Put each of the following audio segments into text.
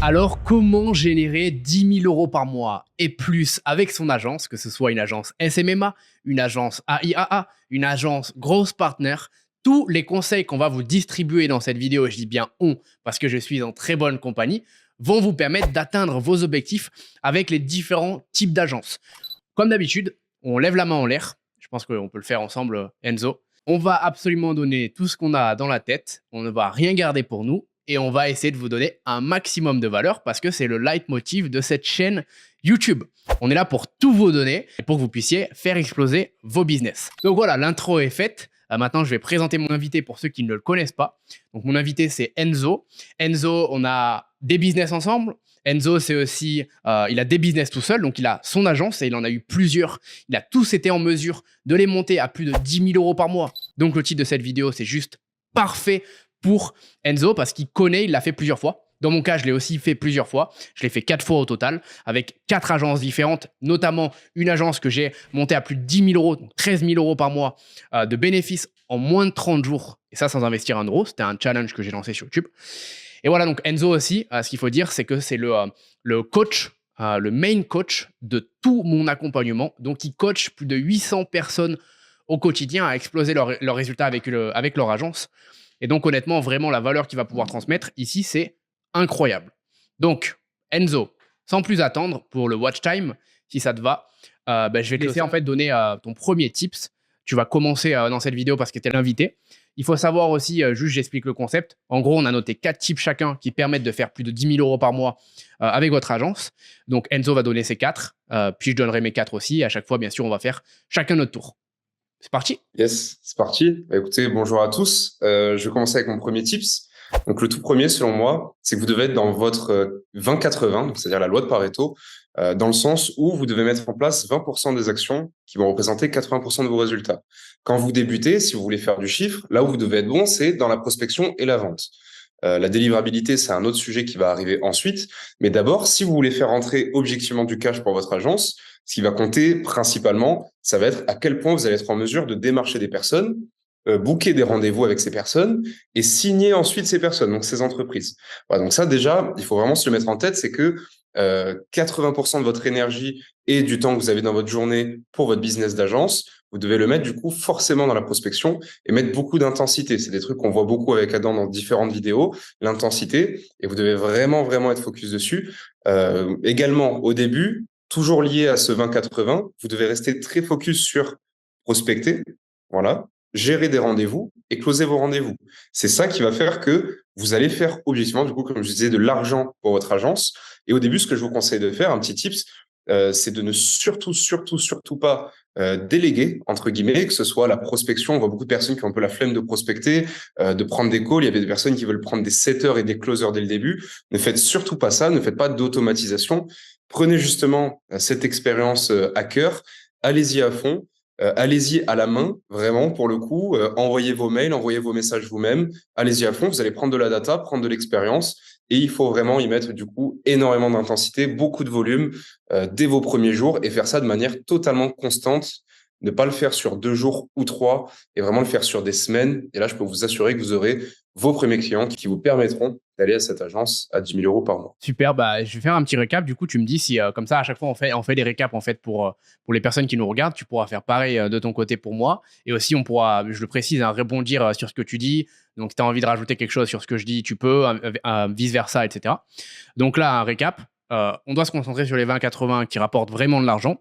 Alors, comment générer 10 000 euros par mois et plus avec son agence, que ce soit une agence SMMA, une agence AIAA, une agence grosse partner? Tous les conseils qu'on va vous distribuer dans cette vidéo, et je dis bien on, parce que je suis en très bonne compagnie, vont vous permettre d'atteindre vos objectifs avec les différents types d'agences. Comme d'habitude, on lève la main en l'air. Je pense qu'on peut le faire ensemble, Enzo. On va absolument donner tout ce qu'on a dans la tête. On ne va rien garder pour nous. Et on va essayer de vous donner un maximum de valeur parce que c'est le leitmotiv de cette chaîne YouTube. On est là pour tout vous donner et pour que vous puissiez faire exploser vos business. Donc voilà, l'intro est faite. Maintenant, je vais présenter mon invité pour ceux qui ne le connaissent pas. Donc, mon invité, c'est Enzo. Enzo, on a des business ensemble. Enzo, c'est aussi, il a des business tout seul, donc il a son agence et il en a eu plusieurs. Il a tous été en mesure de les monter à plus de 10 000 euros par mois. Donc, le titre de cette vidéo, c'est juste parfait pour Enzo parce qu'il connaît, il l'a fait plusieurs fois. Dans mon cas, je l'ai aussi fait plusieurs fois. Je l'ai fait 4 fois au total, avec 4 agences différentes, notamment une agence que j'ai montée à plus de 10 000 euros, donc 13 000 euros par mois de bénéfices en moins de 30 jours. Et ça, sans investir un euro. C'était un challenge que j'ai lancé sur YouTube. Et voilà, donc Enzo aussi, ce qu'il faut dire, c'est que c'est le coach, le main coach de tout mon accompagnement. Donc, il coach plus de 800 personnes au quotidien à exploser leurs résultats avec leur agence. Et donc, honnêtement, vraiment, la valeur qu'il va pouvoir transmettre ici, c'est incroyable. Donc, Enzo, sans plus attendre, pour le watch time, si ça te va, je vais te laisser en fait donner ton premier tips. Tu vas commencer dans cette vidéo parce que tu es l'invité. Il faut savoir aussi, juste j'explique le concept. En gros, on a noté 4 tips chacun qui permettent de faire plus de 10 000 euros par mois avec votre agence. Donc, Enzo va donner ses 4, puis je donnerai mes 4 aussi. Et à chaque fois, bien sûr, on va faire chacun notre tour. C'est parti. Yes, c'est parti. Écoutez, bonjour à tous. Je vais commencer avec mon premier tips. Donc, le tout premier, selon moi, c'est que vous devez être dans votre 20-80, donc c'est-à-dire la loi de Pareto, dans le sens où vous devez mettre en place 20% des actions qui vont représenter 80% de vos résultats. Quand vous débutez, si vous voulez faire du chiffre, là où vous devez être bon, c'est dans la prospection et la vente. La délivrabilité, c'est un autre sujet qui va arriver ensuite. Mais d'abord, si vous voulez faire rentrer objectivement du cash pour votre agence, ce qui va compter principalement, ça va être à quel point vous allez être en mesure de démarcher des personnes, booker des rendez-vous avec ces personnes et signer ensuite ces personnes, donc ces entreprises. Voilà, donc ça, déjà, il faut vraiment se le mettre en tête, c'est que 80% de votre énergie et du temps que vous avez dans votre journée pour votre business d'agence, vous devez le mettre du coup forcément dans la prospection et mettre beaucoup d'intensité. C'est des trucs qu'on voit beaucoup avec Adam dans différentes vidéos, l'intensité, et vous devez vraiment, vraiment être focus dessus. Également, au début, toujours lié à ce 20-80, vous devez rester très focus sur prospecter, voilà, gérer des rendez-vous et closer vos rendez-vous. C'est ça qui va faire que vous allez faire objectivement, du coup, comme je disais, de l'argent pour votre agence. Et au début, ce que je vous conseille de faire, un petit tips, c'est de ne surtout pas déléguer, entre guillemets, que ce soit la prospection. On voit beaucoup de personnes qui ont un peu la flemme de prospecter, de prendre des calls. Il y avait des personnes qui veulent prendre des setters et des closers dès le début. Ne faites surtout pas ça, ne faites pas d'automatisation. Prenez justement cette expérience à cœur, allez-y à fond. Allez-y à la main, vraiment, pour le coup. Envoyez vos mails, envoyez vos messages vous-même. Allez-y à fond. Vous allez prendre de la data, prendre de l'expérience. Et il faut vraiment y mettre, du coup, énormément d'intensité, beaucoup de volume dès vos premiers jours et faire ça de manière totalement constante. Ne pas le faire sur 2 jours ou 3 et vraiment le faire sur des semaines. Et là, je peux vous assurer que vous aurez vos premiers clients qui vous permettront d'aller à cette agence à 10 000 euros par mois. Super, je vais faire un petit récap. Du coup, tu me dis si, comme ça, à chaque fois, on fait des récaps en fait pour les personnes qui nous regardent. Tu pourras faire pareil de ton côté pour moi. Et aussi, on pourra, je le précise, rebondir sur ce que tu dis. Donc, si tu as envie de rajouter quelque chose sur ce que je dis, tu peux, vice-versa, etc. Donc là, un récap. On doit se concentrer sur les 20-80 qui rapportent vraiment de l'argent.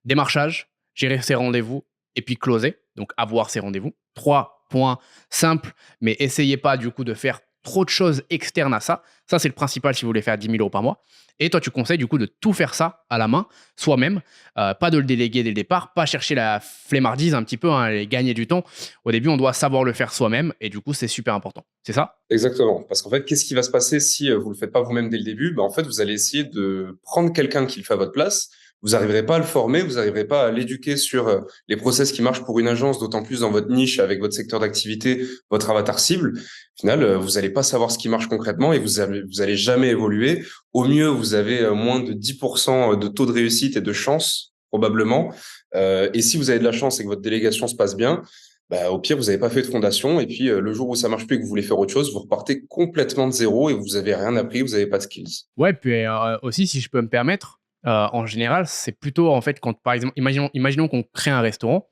Démarchage, gérer ses rendez-vous et puis closer, donc avoir ses rendez-vous. 3 points simples, mais essayez pas du coup de faire trop de choses externes à ça. Ça, c'est le principal si vous voulez faire 10 000 euros par mois. Et toi, tu conseilles du coup de tout faire ça à la main, soi-même, pas de le déléguer dès le départ, pas chercher la flemmardise un petit peu, et gagner du temps. Au début, on doit savoir le faire soi-même et du coup, c'est super important. C'est ça? Exactement. Parce qu'en fait, qu'est-ce qui va se passer si vous le faites pas vous-même dès le début? En fait, vous allez essayer de prendre quelqu'un qui le fait à votre place. Vous n'arriverez pas à le former, vous n'arriverez pas à l'éduquer sur les process qui marchent pour une agence, d'autant plus dans votre niche, avec votre secteur d'activité, votre avatar cible. Au final, vous n'allez pas savoir ce qui marche concrètement et vous allez jamais évoluer. Au mieux, vous avez moins de 10% de taux de réussite et de chance, probablement. Et si vous avez de la chance et que votre délégation se passe bien, bah, au pire, vous n'avez pas fait de fondation et puis le jour où ça marche plus et que vous voulez faire autre chose, vous repartez complètement de zéro et vous avez rien appris, vous n'avez pas de skills. Ouais, puis aussi, si je peux me permettre, en général, c'est plutôt en fait quand, par exemple, imaginons qu'on crée un restaurant.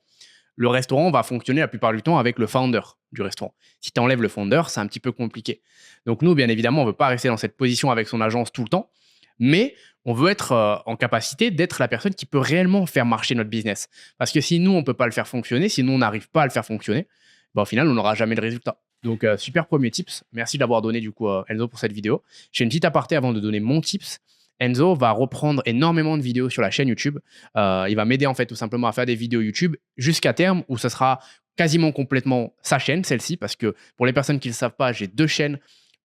Le restaurant va fonctionner la plupart du temps avec le founder du restaurant. Si tu enlèves le founder, c'est un petit peu compliqué. Donc nous, bien évidemment, on ne veut pas rester dans cette position avec son agence tout le temps, mais on veut être en capacité d'être la personne qui peut réellement faire marcher notre business. Parce que si nous, on ne peut pas le faire fonctionner, si nous, on n'arrive pas à le faire fonctionner, bah, au final, on n'aura jamais de résultat. Donc, super premier tips. Merci d'avoir donné du coup Enzo pour cette vidéo. J'ai une petite aparté avant de donner mon tips. Enzo va reprendre énormément de vidéos sur la chaîne YouTube. Il va m'aider en fait tout simplement à faire des vidéos YouTube jusqu'à terme où ce sera quasiment complètement sa chaîne, celle-ci, parce que pour les personnes qui ne le savent pas, j'ai 2 chaînes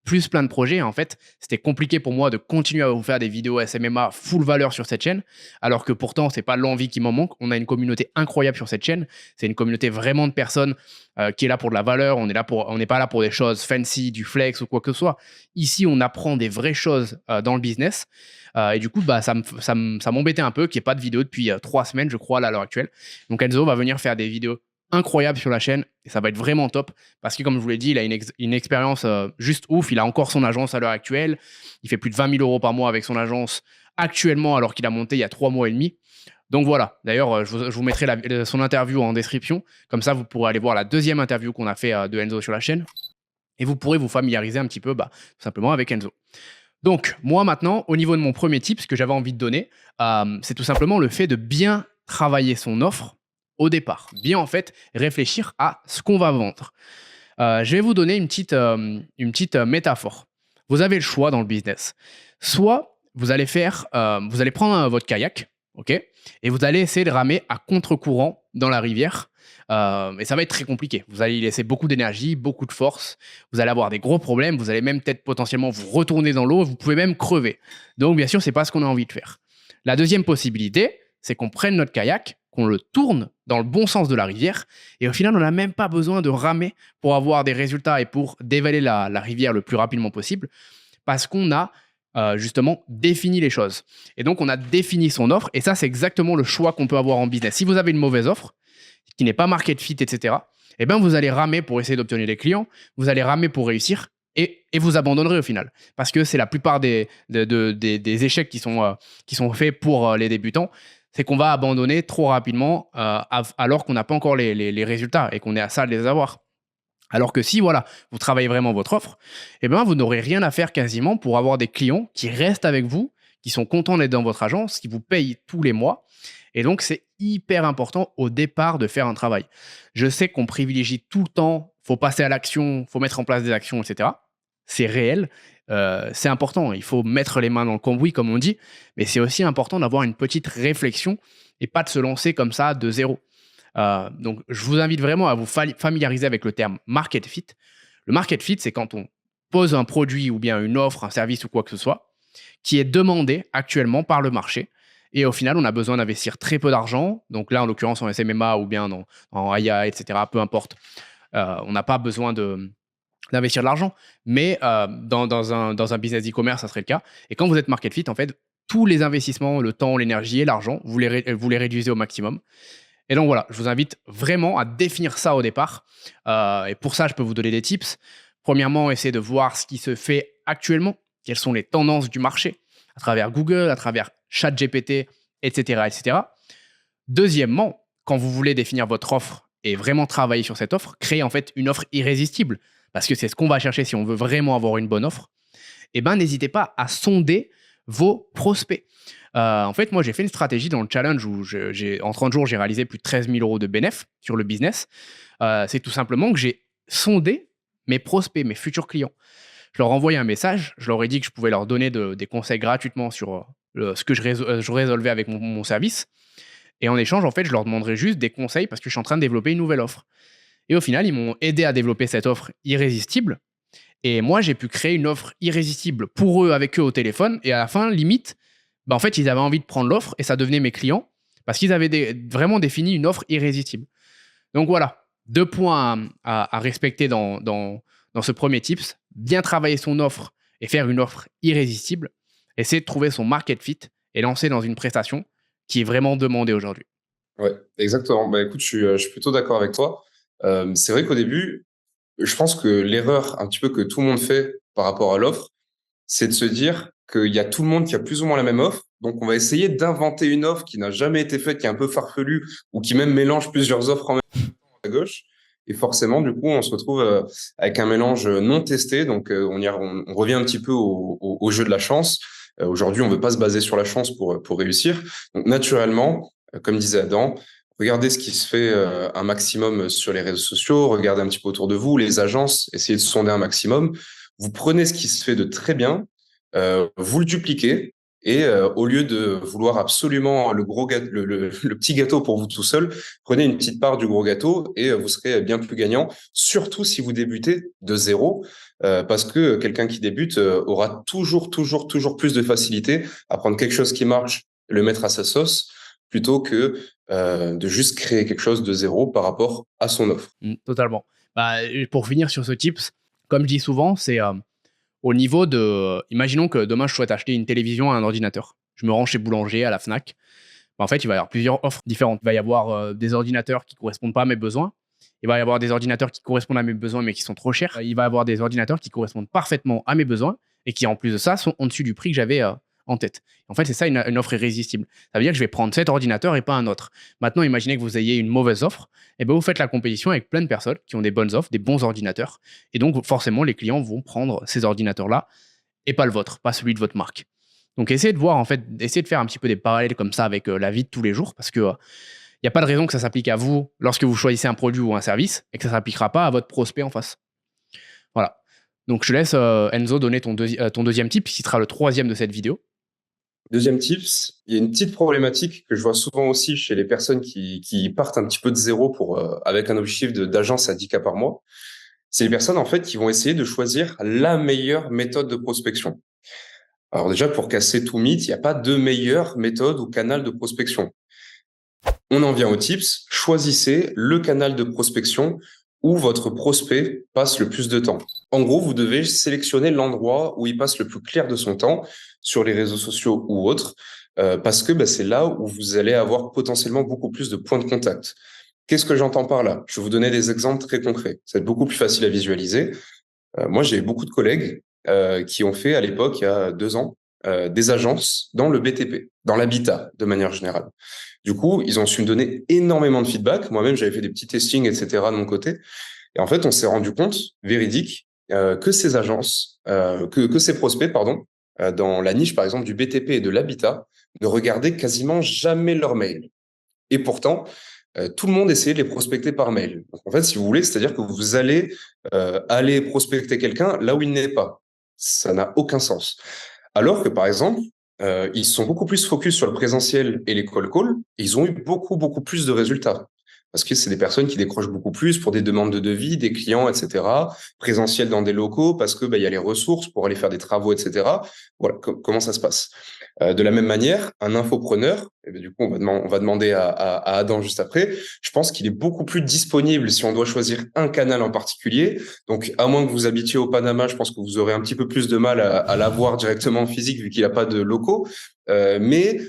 plus plein de projets. En fait, c'était compliqué pour moi de continuer à vous faire des vidéos SMMA full valeur sur cette chaîne, alors que pourtant, c'est pas l'envie qui m'en manque. On a une communauté incroyable sur cette chaîne. C'est une communauté vraiment de personnes qui est là pour de la valeur. On n'est pas là pour des choses fancy, du flex ou quoi que ce soit. Ici, on apprend des vraies choses dans le business. Et du coup, bah, ça m'embêtait un peu qu'il n'y ait pas de vidéo depuis 3 semaines, je crois, là, à l'heure actuelle. Donc Enzo va venir faire des vidéos incroyables sur la chaîne et ça va être vraiment top parce que, comme je vous l'ai dit, il a une expérience juste ouf. Il a encore son agence à l'heure actuelle. Il fait plus de 20 000 euros par mois avec son agence actuellement, alors qu'il a monté il y a 3 mois et demi. Donc voilà, d'ailleurs, je vous mettrai son interview en description. Comme ça, vous pourrez aller voir la deuxième interview qu'on a fait de Enzo sur la chaîne. Et vous pourrez vous familiariser un petit peu bah, tout simplement avec Enzo. Donc, moi maintenant, au niveau de mon premier tip, ce que j'avais envie de donner, c'est tout simplement le fait de bien travailler son offre au départ. Bien en fait réfléchir à ce qu'on va vendre. Je vais vous donner une petite métaphore. Vous avez le choix dans le business. Soit vous allez prendre votre kayak, ok, et vous allez essayer de ramer à contre-courant dans la rivière. Et ça va être très compliqué. Vous allez y laisser beaucoup d'énergie, beaucoup de force. Vous allez avoir des gros problèmes. Vous allez même peut-être potentiellement vous retourner dans l'eau. Vous pouvez même crever. Donc, bien sûr, c'est pas ce qu'on a envie de faire. La deuxième possibilité, c'est qu'on prenne notre kayak, qu'on le tourne dans le bon sens de la rivière. Et au final, on n'a même pas besoin de ramer pour avoir des résultats et pour dévaler la rivière le plus rapidement possible. Parce qu'on a justement défini les choses. Et donc, on a défini son offre. Et ça, c'est exactement le choix qu'on peut avoir en business. Si vous avez une mauvaise offre, qui n'est pas market fit, etc., eh ben vous allez ramer pour essayer d'obtenir des clients, vous allez ramer pour réussir et vous abandonnerez au final. Parce que c'est la plupart des échecs qui sont faits pour les débutants, c'est qu'on va abandonner trop rapidement alors qu'on n'a pas encore les résultats et qu'on est à ça de les avoir. Alors que si voilà, vous travaillez vraiment votre offre, eh ben, vous n'aurez rien à faire quasiment pour avoir des clients qui restent avec vous, qui sont contents d'être dans votre agence, qui vous payent tous les mois. Et donc, c'est hyper important au départ de faire un travail. Je sais qu'on privilégie tout le temps, faut passer à l'action, faut mettre en place des actions, etc. C'est réel, c'est important. Il faut mettre les mains dans le cambouis, comme on dit, mais c'est aussi important d'avoir une petite réflexion et pas de se lancer comme ça de zéro. Donc, je vous invite vraiment à vous familiariser avec le terme market fit. Le market fit, c'est quand on pose un produit ou bien une offre, un service ou quoi que ce soit, qui est demandé actuellement par le marché. Et au final, on a besoin d'investir très peu d'argent. Donc là, en l'occurrence, en SMMA ou bien en IA, etc., peu importe. On n'a pas besoin d'investir de l'argent. Mais dans un business e-commerce, ça serait le cas. Et quand vous êtes market fit, en fait, tous les investissements, le temps, l'énergie et l'argent, vous les réduisez au maximum. Et donc voilà, je vous invite vraiment à définir ça au départ. Et pour ça, je peux vous donner des tips. Premièrement, essayez de voir ce qui se fait actuellement, quelles sont les tendances du marché à travers Google, à travers ChatGPT, etc., etc. Deuxièmement, quand vous voulez définir votre offre et vraiment travailler sur cette offre, créer en fait une offre irrésistible, parce que c'est ce qu'on va chercher si on veut vraiment avoir une bonne offre, eh ben, n'hésitez pas à sonder vos prospects. En fait, moi, j'ai fait une stratégie dans le challenge où en 30 jours, j'ai réalisé plus de 13 000 euros de bénéfices sur le business. C'est tout simplement que j'ai sondé mes prospects, mes futurs clients. Je leur ai envoyé un message, je leur ai dit que je pouvais leur donner des conseils gratuitement sur ce que je résolvais avec mon service. Et en échange, en fait, je leur demanderai juste des conseils parce que je suis en train de développer une nouvelle offre. Et au final, ils m'ont aidé à développer cette offre irrésistible. Et moi, j'ai pu créer une offre irrésistible pour eux, avec eux au téléphone. Et à la fin, limite, bah, en fait, ils avaient envie de prendre l'offre et ça devenait mes clients parce qu'ils avaient vraiment défini une offre irrésistible. Donc voilà, 2 points à respecter dans ce premier tips. Bien travailler son offre et faire une offre irrésistible. Essayer de trouver son market fit et lancer dans une prestation qui est vraiment demandée aujourd'hui. Ouais, exactement. Bah, écoute, je suis plutôt d'accord avec toi. C'est vrai qu'au début, je pense que l'erreur un petit peu que tout le monde fait par rapport à l'offre, c'est de se dire qu'il y a tout le monde qui a plus ou moins la même offre. Donc, on va essayer d'inventer une offre qui n'a jamais été faite, qui est un peu farfelue ou qui même mélange plusieurs offres en même temps à gauche. Et forcément, du coup, on se retrouve avec un mélange non testé. Donc, on revient un petit peu au jeu de la chance. Aujourd'hui, on ne veut pas se baser sur la chance pour réussir. Donc, naturellement, comme disait Adam, regardez ce qui se fait un maximum sur les réseaux sociaux, regardez un petit peu autour de vous, les agences, essayez de sonder un maximum. Vous prenez ce qui se fait de très bien, vous le dupliquez, et au lieu de vouloir absolument le petit gâteau pour vous tout seul, prenez une petite part du gros gâteau et vous serez bien plus gagnant, surtout si vous débutez de zéro, parce que quelqu'un qui débute aura toujours plus de facilité à prendre quelque chose qui marche, le mettre à sa sauce, plutôt que de juste créer quelque chose de zéro par rapport à son offre. Totalement. Bah, et pour finir sur ce tips, comme je dis souvent, c'est au niveau de... Imaginons que demain, je souhaite acheter une télévision à un ordinateur. Je me rends chez Boulanger, à la Fnac. Bah, en fait, il va y avoir plusieurs offres différentes. Il va y avoir des ordinateurs qui ne correspondent pas à mes besoins. Il va y avoir des ordinateurs qui correspondent à mes besoins mais qui sont trop chers. Il va y avoir des ordinateurs qui correspondent parfaitement à mes besoins et qui, en plus de ça, sont en dessus du prix que j'avais en tête. En fait, c'est ça une offre irrésistible. Ça veut dire que je vais prendre cet ordinateur et pas un autre. Maintenant, imaginez que vous ayez une mauvaise offre. Et ben, vous faites la compétition avec plein de personnes qui ont des bonnes offres, des bons ordinateurs. Et donc, forcément, les clients vont prendre ces ordinateurs-là et pas le vôtre, pas celui de votre marque. Donc, essayez de voir, en fait, essayez de faire un petit peu des parallèles comme ça avec la vie de tous les jours parce que il n'y a pas de raison que ça s'applique à vous lorsque vous choisissez un produit ou un service et que ça ne s'appliquera pas à votre prospect en face. Voilà. Donc, je te laisse, Enzo, donner ton deuxième tip, qui sera le troisième de cette vidéo. Deuxième tips, il y a une petite problématique que je vois souvent aussi chez les personnes qui partent un petit peu de zéro avec un objectif d'agence à 10K par mois. C'est les personnes, en fait, qui vont essayer de choisir la meilleure méthode de prospection. Alors déjà, pour casser tout mythe, il n'y a pas de meilleure méthode ou canal de prospection. On en vient aux tips. Choisissez le canal de prospection où votre prospect passe le plus de temps. En gros, vous devez sélectionner l'endroit où il passe le plus clair de son temps sur les réseaux sociaux ou autres, parce que c'est là où vous allez avoir potentiellement beaucoup plus de points de contact. Qu'est-ce que j'entends par là? Je vais vous donner des exemples très concrets. Ça va être beaucoup plus facile à visualiser. Moi, j'ai beaucoup de collègues qui ont fait à l'époque, il y a 2 ans, des agences dans le BTP, dans l'habitat de manière générale. Du coup, ils ont su me donner énormément de feedback. Moi-même, j'avais fait des petits testings, etc. de mon côté. Et en fait, on s'est rendu compte, véridique, que ces agences, que ces prospects, pardon, dans la niche, par exemple, du BTP et de l'habitat, ne regardaient quasiment jamais leurs mails. Et pourtant, tout le monde essayait de les prospecter par mail. Donc, en fait, si vous voulez, c'est-à-dire que vous allez aller prospecter quelqu'un là où il n'est pas. Ça n'a aucun sens. Alors que, par exemple, ils sont beaucoup plus focus sur le présentiel et les call calls, et ils ont eu beaucoup plus de résultats. Parce que c'est des personnes qui décrochent beaucoup plus pour des demandes de devis, des clients, etc. Présentiel dans des locaux, parce que y a les ressources pour aller faire des travaux, etc. Voilà comment ça se passe. De la même manière, un infopreneur, et du coup, on va demander à Adam juste après, je pense qu'il est beaucoup plus disponible si on doit choisir un canal en particulier. Donc, à moins que vous habitiez au Panama, je pense que vous aurez un petit peu plus de mal à l'avoir directement en physique vu qu'il n'a pas de locaux. Mais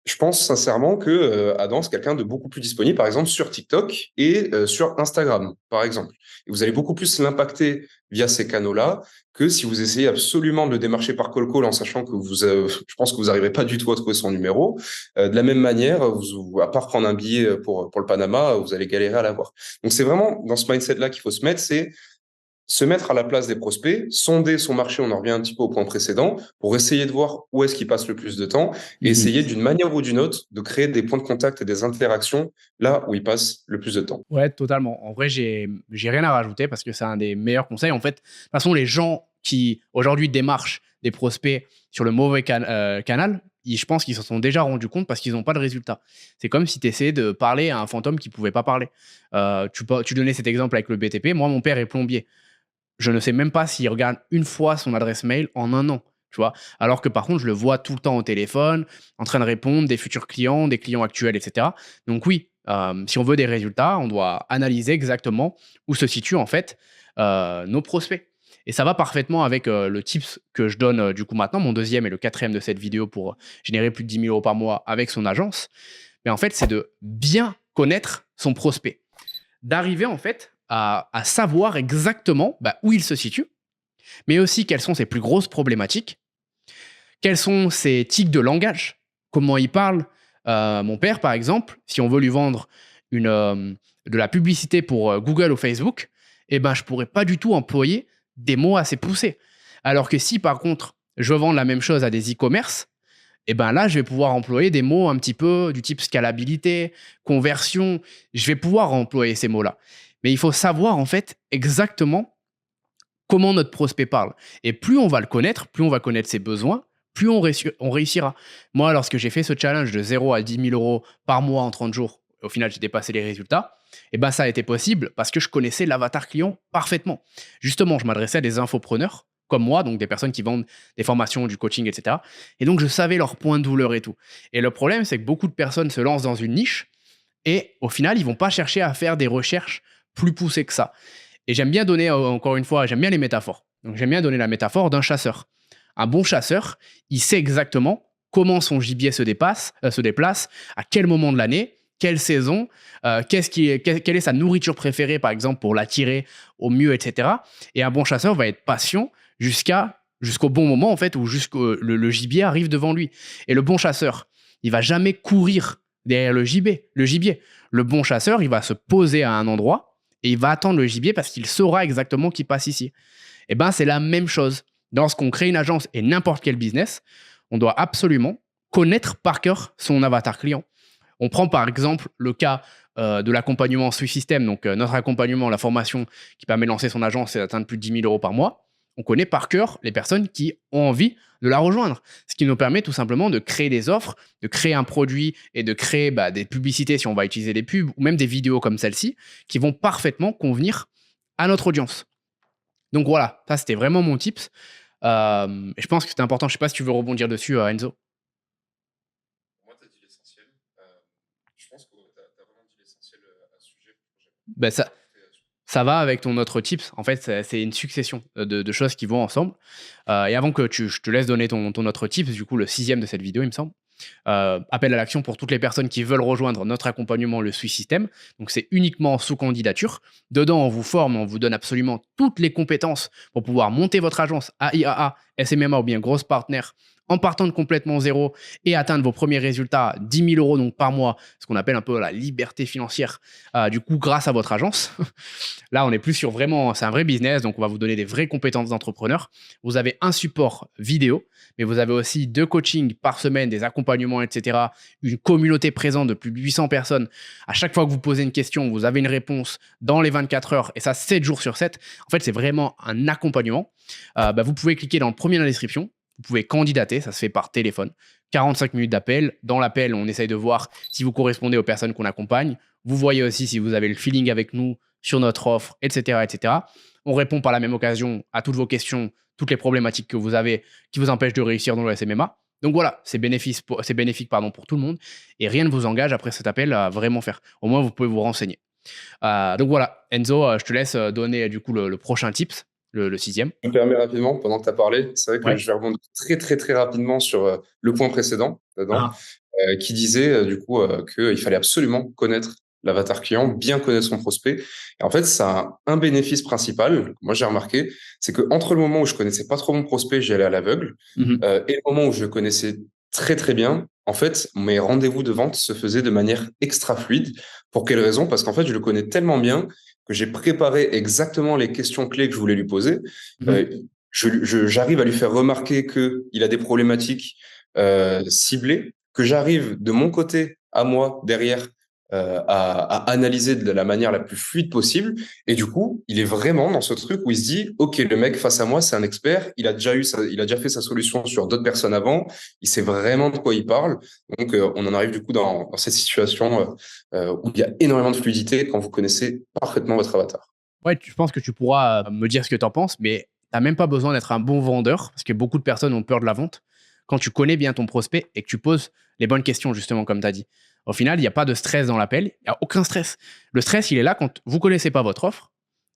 je pense sincèrement que Adam, c'est quelqu'un de beaucoup plus disponible, par exemple, sur TikTok et sur Instagram, par exemple. Et vous allez beaucoup plus l'impacter via ces canaux-là que si vous essayez absolument de le démarcher par call call en sachant que je pense que vous n'arriverez pas du tout à trouver son numéro. De la même manière, à part prendre un billet pour le Panama, vous allez galérer à l'avoir. Donc, c'est vraiment dans ce mindset-là qu'il faut se mettre, c'est se mettre à la place des prospects, sonder son marché, on en revient un petit peu au point précédent, pour essayer de voir où est-ce qu'il passe le plus de temps et essayer d'une manière ou d'une autre de créer des points de contact et des interactions là où il passe le plus de temps. Ouais, totalement. En vrai, j'ai rien à rajouter parce que c'est un des meilleurs conseils. En fait, de toute façon, les gens qui aujourd'hui démarchent des prospects sur le mauvais canal, je pense qu'ils se sont déjà rendus compte parce qu'ils n'ont pas de résultat. C'est comme si tu essayais de parler à un fantôme qui ne pouvait pas parler. Tu donnais cet exemple avec le BTP. Moi, mon père est plombier. Je ne sais même pas s'il regarde une fois son adresse mail en un an. Tu vois. Alors que par contre, je le vois tout le temps au téléphone, en train de répondre des futurs clients, des clients actuels, etc. Donc oui, si on veut des résultats, on doit analyser exactement où se situent en fait nos prospects. Et ça va parfaitement avec le tips que je donne du coup maintenant, mon deuxième et le quatrième de cette vidéo pour générer plus de 10 000 euros par mois avec son agence. Mais en fait, c'est de bien connaître son prospect. D'arriver en fait à savoir exactement où il se situe, mais aussi quelles sont ses plus grosses problématiques, quels sont ses tics de langage, comment il parle. Mon père, par exemple, si on veut lui vendre de la publicité pour Google ou Facebook, eh ben, je ne pourrais pas du tout employer des mots assez poussés. Alors que si, par contre, je vends la même chose à des e-commerce, eh ben là, je vais pouvoir employer des mots un petit peu du type scalabilité, conversion. Je vais pouvoir employer ces mots-là. Mais il faut savoir, en fait, exactement comment notre prospect parle. Et plus on va le connaître, plus on va connaître ses besoins, plus on réussira. Moi, lorsque j'ai fait ce challenge de 0 à 10 000 euros par mois en 30 jours, au final, j'ai dépassé les résultats, et ben ça a été possible parce que je connaissais l'avatar client parfaitement. Justement, je m'adressais à des infopreneurs comme moi, donc des personnes qui vendent des formations, du coaching, etc. Et donc, je savais leurs points de douleur et tout. Et le problème, c'est que beaucoup de personnes se lancent dans une niche et au final, ils vont pas chercher à faire des recherches plus poussées que ça. Et j'aime bien donner, encore une fois, j'aime bien les métaphores. Donc j'aime bien donner la métaphore d'un chasseur. Un bon chasseur, il sait exactement comment son gibier se déplace, à quel moment de l'année, quelle saison, quelle est sa nourriture préférée, par exemple, pour l'attirer au mieux, etc. Et un bon chasseur va être patient jusqu'au bon moment, en fait, où le gibier arrive devant lui. Et le bon chasseur, il va jamais courir derrière le gibier. Le bon chasseur, il va se poser à un endroit et il va attendre le gibier parce qu'il saura exactement qu'il passe ici. Et ben, c'est la même chose. Lorsqu'on crée une agence et n'importe quel business, on doit absolument connaître par cœur son avatar client. On prend par exemple le cas de l'accompagnement Sui System, donc notre accompagnement, la formation qui permet de lancer son agence et d'atteindre plus de 10 000 euros par mois. On connaît par cœur les personnes qui ont envie de la rejoindre. Ce qui nous permet tout simplement de créer des offres, de créer un produit et de créer des publicités si on va utiliser des pubs ou même des vidéos comme celle-ci qui vont parfaitement convenir à notre audience. Donc voilà, ça c'était vraiment mon tips. Et je pense que c'était important. Je ne sais pas si tu veux rebondir dessus, Enzo. Pour moi, tu as dit l'essentiel. Je pense que tu as vraiment dit l'essentiel à ce sujet. Ben, ça va avec ton autre tips. En fait, c'est une succession de choses qui vont ensemble. Et avant que je te laisse donner ton autre tips, du coup, le 6e de cette vidéo, il me semble. Appel à l'action pour toutes les personnes qui veulent rejoindre notre accompagnement, le Sui System. Donc, c'est uniquement sous candidature. Dedans, on vous forme, on vous donne absolument toutes les compétences pour pouvoir monter votre agence AIAA, SMMA ou bien grosse partenaire en partant de complètement zéro et atteindre vos premiers résultats, 10 000 euros donc par mois, ce qu'on appelle un peu la liberté financière, du coup, grâce à votre agence. Là, on est plus sur vraiment, c'est un vrai business, donc on va vous donner des vraies compétences d'entrepreneur. Vous avez un support vidéo, mais vous avez aussi 2 coachings par semaine, des accompagnements, etc. Une communauté présente de plus de 800 personnes. À chaque fois que vous posez une question, vous avez une réponse dans les 24 heures, et ça 7 jours sur 7. En fait, c'est vraiment un accompagnement. Vous pouvez cliquer dans le premier dans la description. Vous pouvez candidater, ça se fait par téléphone. 45 minutes d'appel. Dans l'appel, on essaye de voir si vous correspondez aux personnes qu'on accompagne. Vous voyez aussi si vous avez le feeling avec nous sur notre offre, etc., etc. On répond par la même occasion à toutes vos questions, toutes les problématiques que vous avez qui vous empêchent de réussir dans le SMMA. Donc voilà, c'est bénéfique pour tout le monde et rien ne vous engage après cet appel à vraiment faire. Au moins, vous pouvez vous renseigner. Donc voilà, Enzo, je te laisse donner du coup le prochain tips, le 6e. Je me permets rapidement, pendant que tu as parlé, c'est vrai que Ouais. je vais rebondir très, très, très rapidement sur le point précédent, dedans, Ah. qui disait du coup qu'il fallait absolument connaître l'avatar client, bien connaître son prospect. Et en fait, ça a un bénéfice principal, moi j'ai remarqué, c'est que entre le moment où je connaissais pas trop mon prospect, j'y allais à l'aveugle, Mhm. et le moment où je le connaissais très très bien, en fait, mes rendez-vous de vente se faisaient de manière extra fluide. Pour quelle raison? Parce qu'en fait, je le connais tellement bien que j'ai préparé exactement les questions clés que je voulais lui poser. Mhm. Euh, J'arrive à lui faire remarquer qu'il a des problématiques ciblées, que j'arrive de mon côté, à moi, derrière, à analyser de la manière la plus fluide possible. Et du coup, il est vraiment dans ce truc où il se dit, OK, le mec face à moi, c'est un expert, il a déjà fait sa solution sur d'autres personnes avant, il sait vraiment de quoi il parle. Donc, on en arrive du coup dans cette situation où il y a énormément de fluidité quand vous connaissez parfaitement votre avatar. Ouais, je pense que tu pourras me dire ce que tu en penses, mais tu n'as même pas besoin d'être un bon vendeur, parce que beaucoup de personnes ont peur de la vente. Quand tu connais bien ton prospect et que tu poses les bonnes questions, justement, comme tu as dit. Au final, il n'y a pas de stress dans l'appel, il n'y a aucun stress. Le stress, il est là quand vous ne connaissez pas votre offre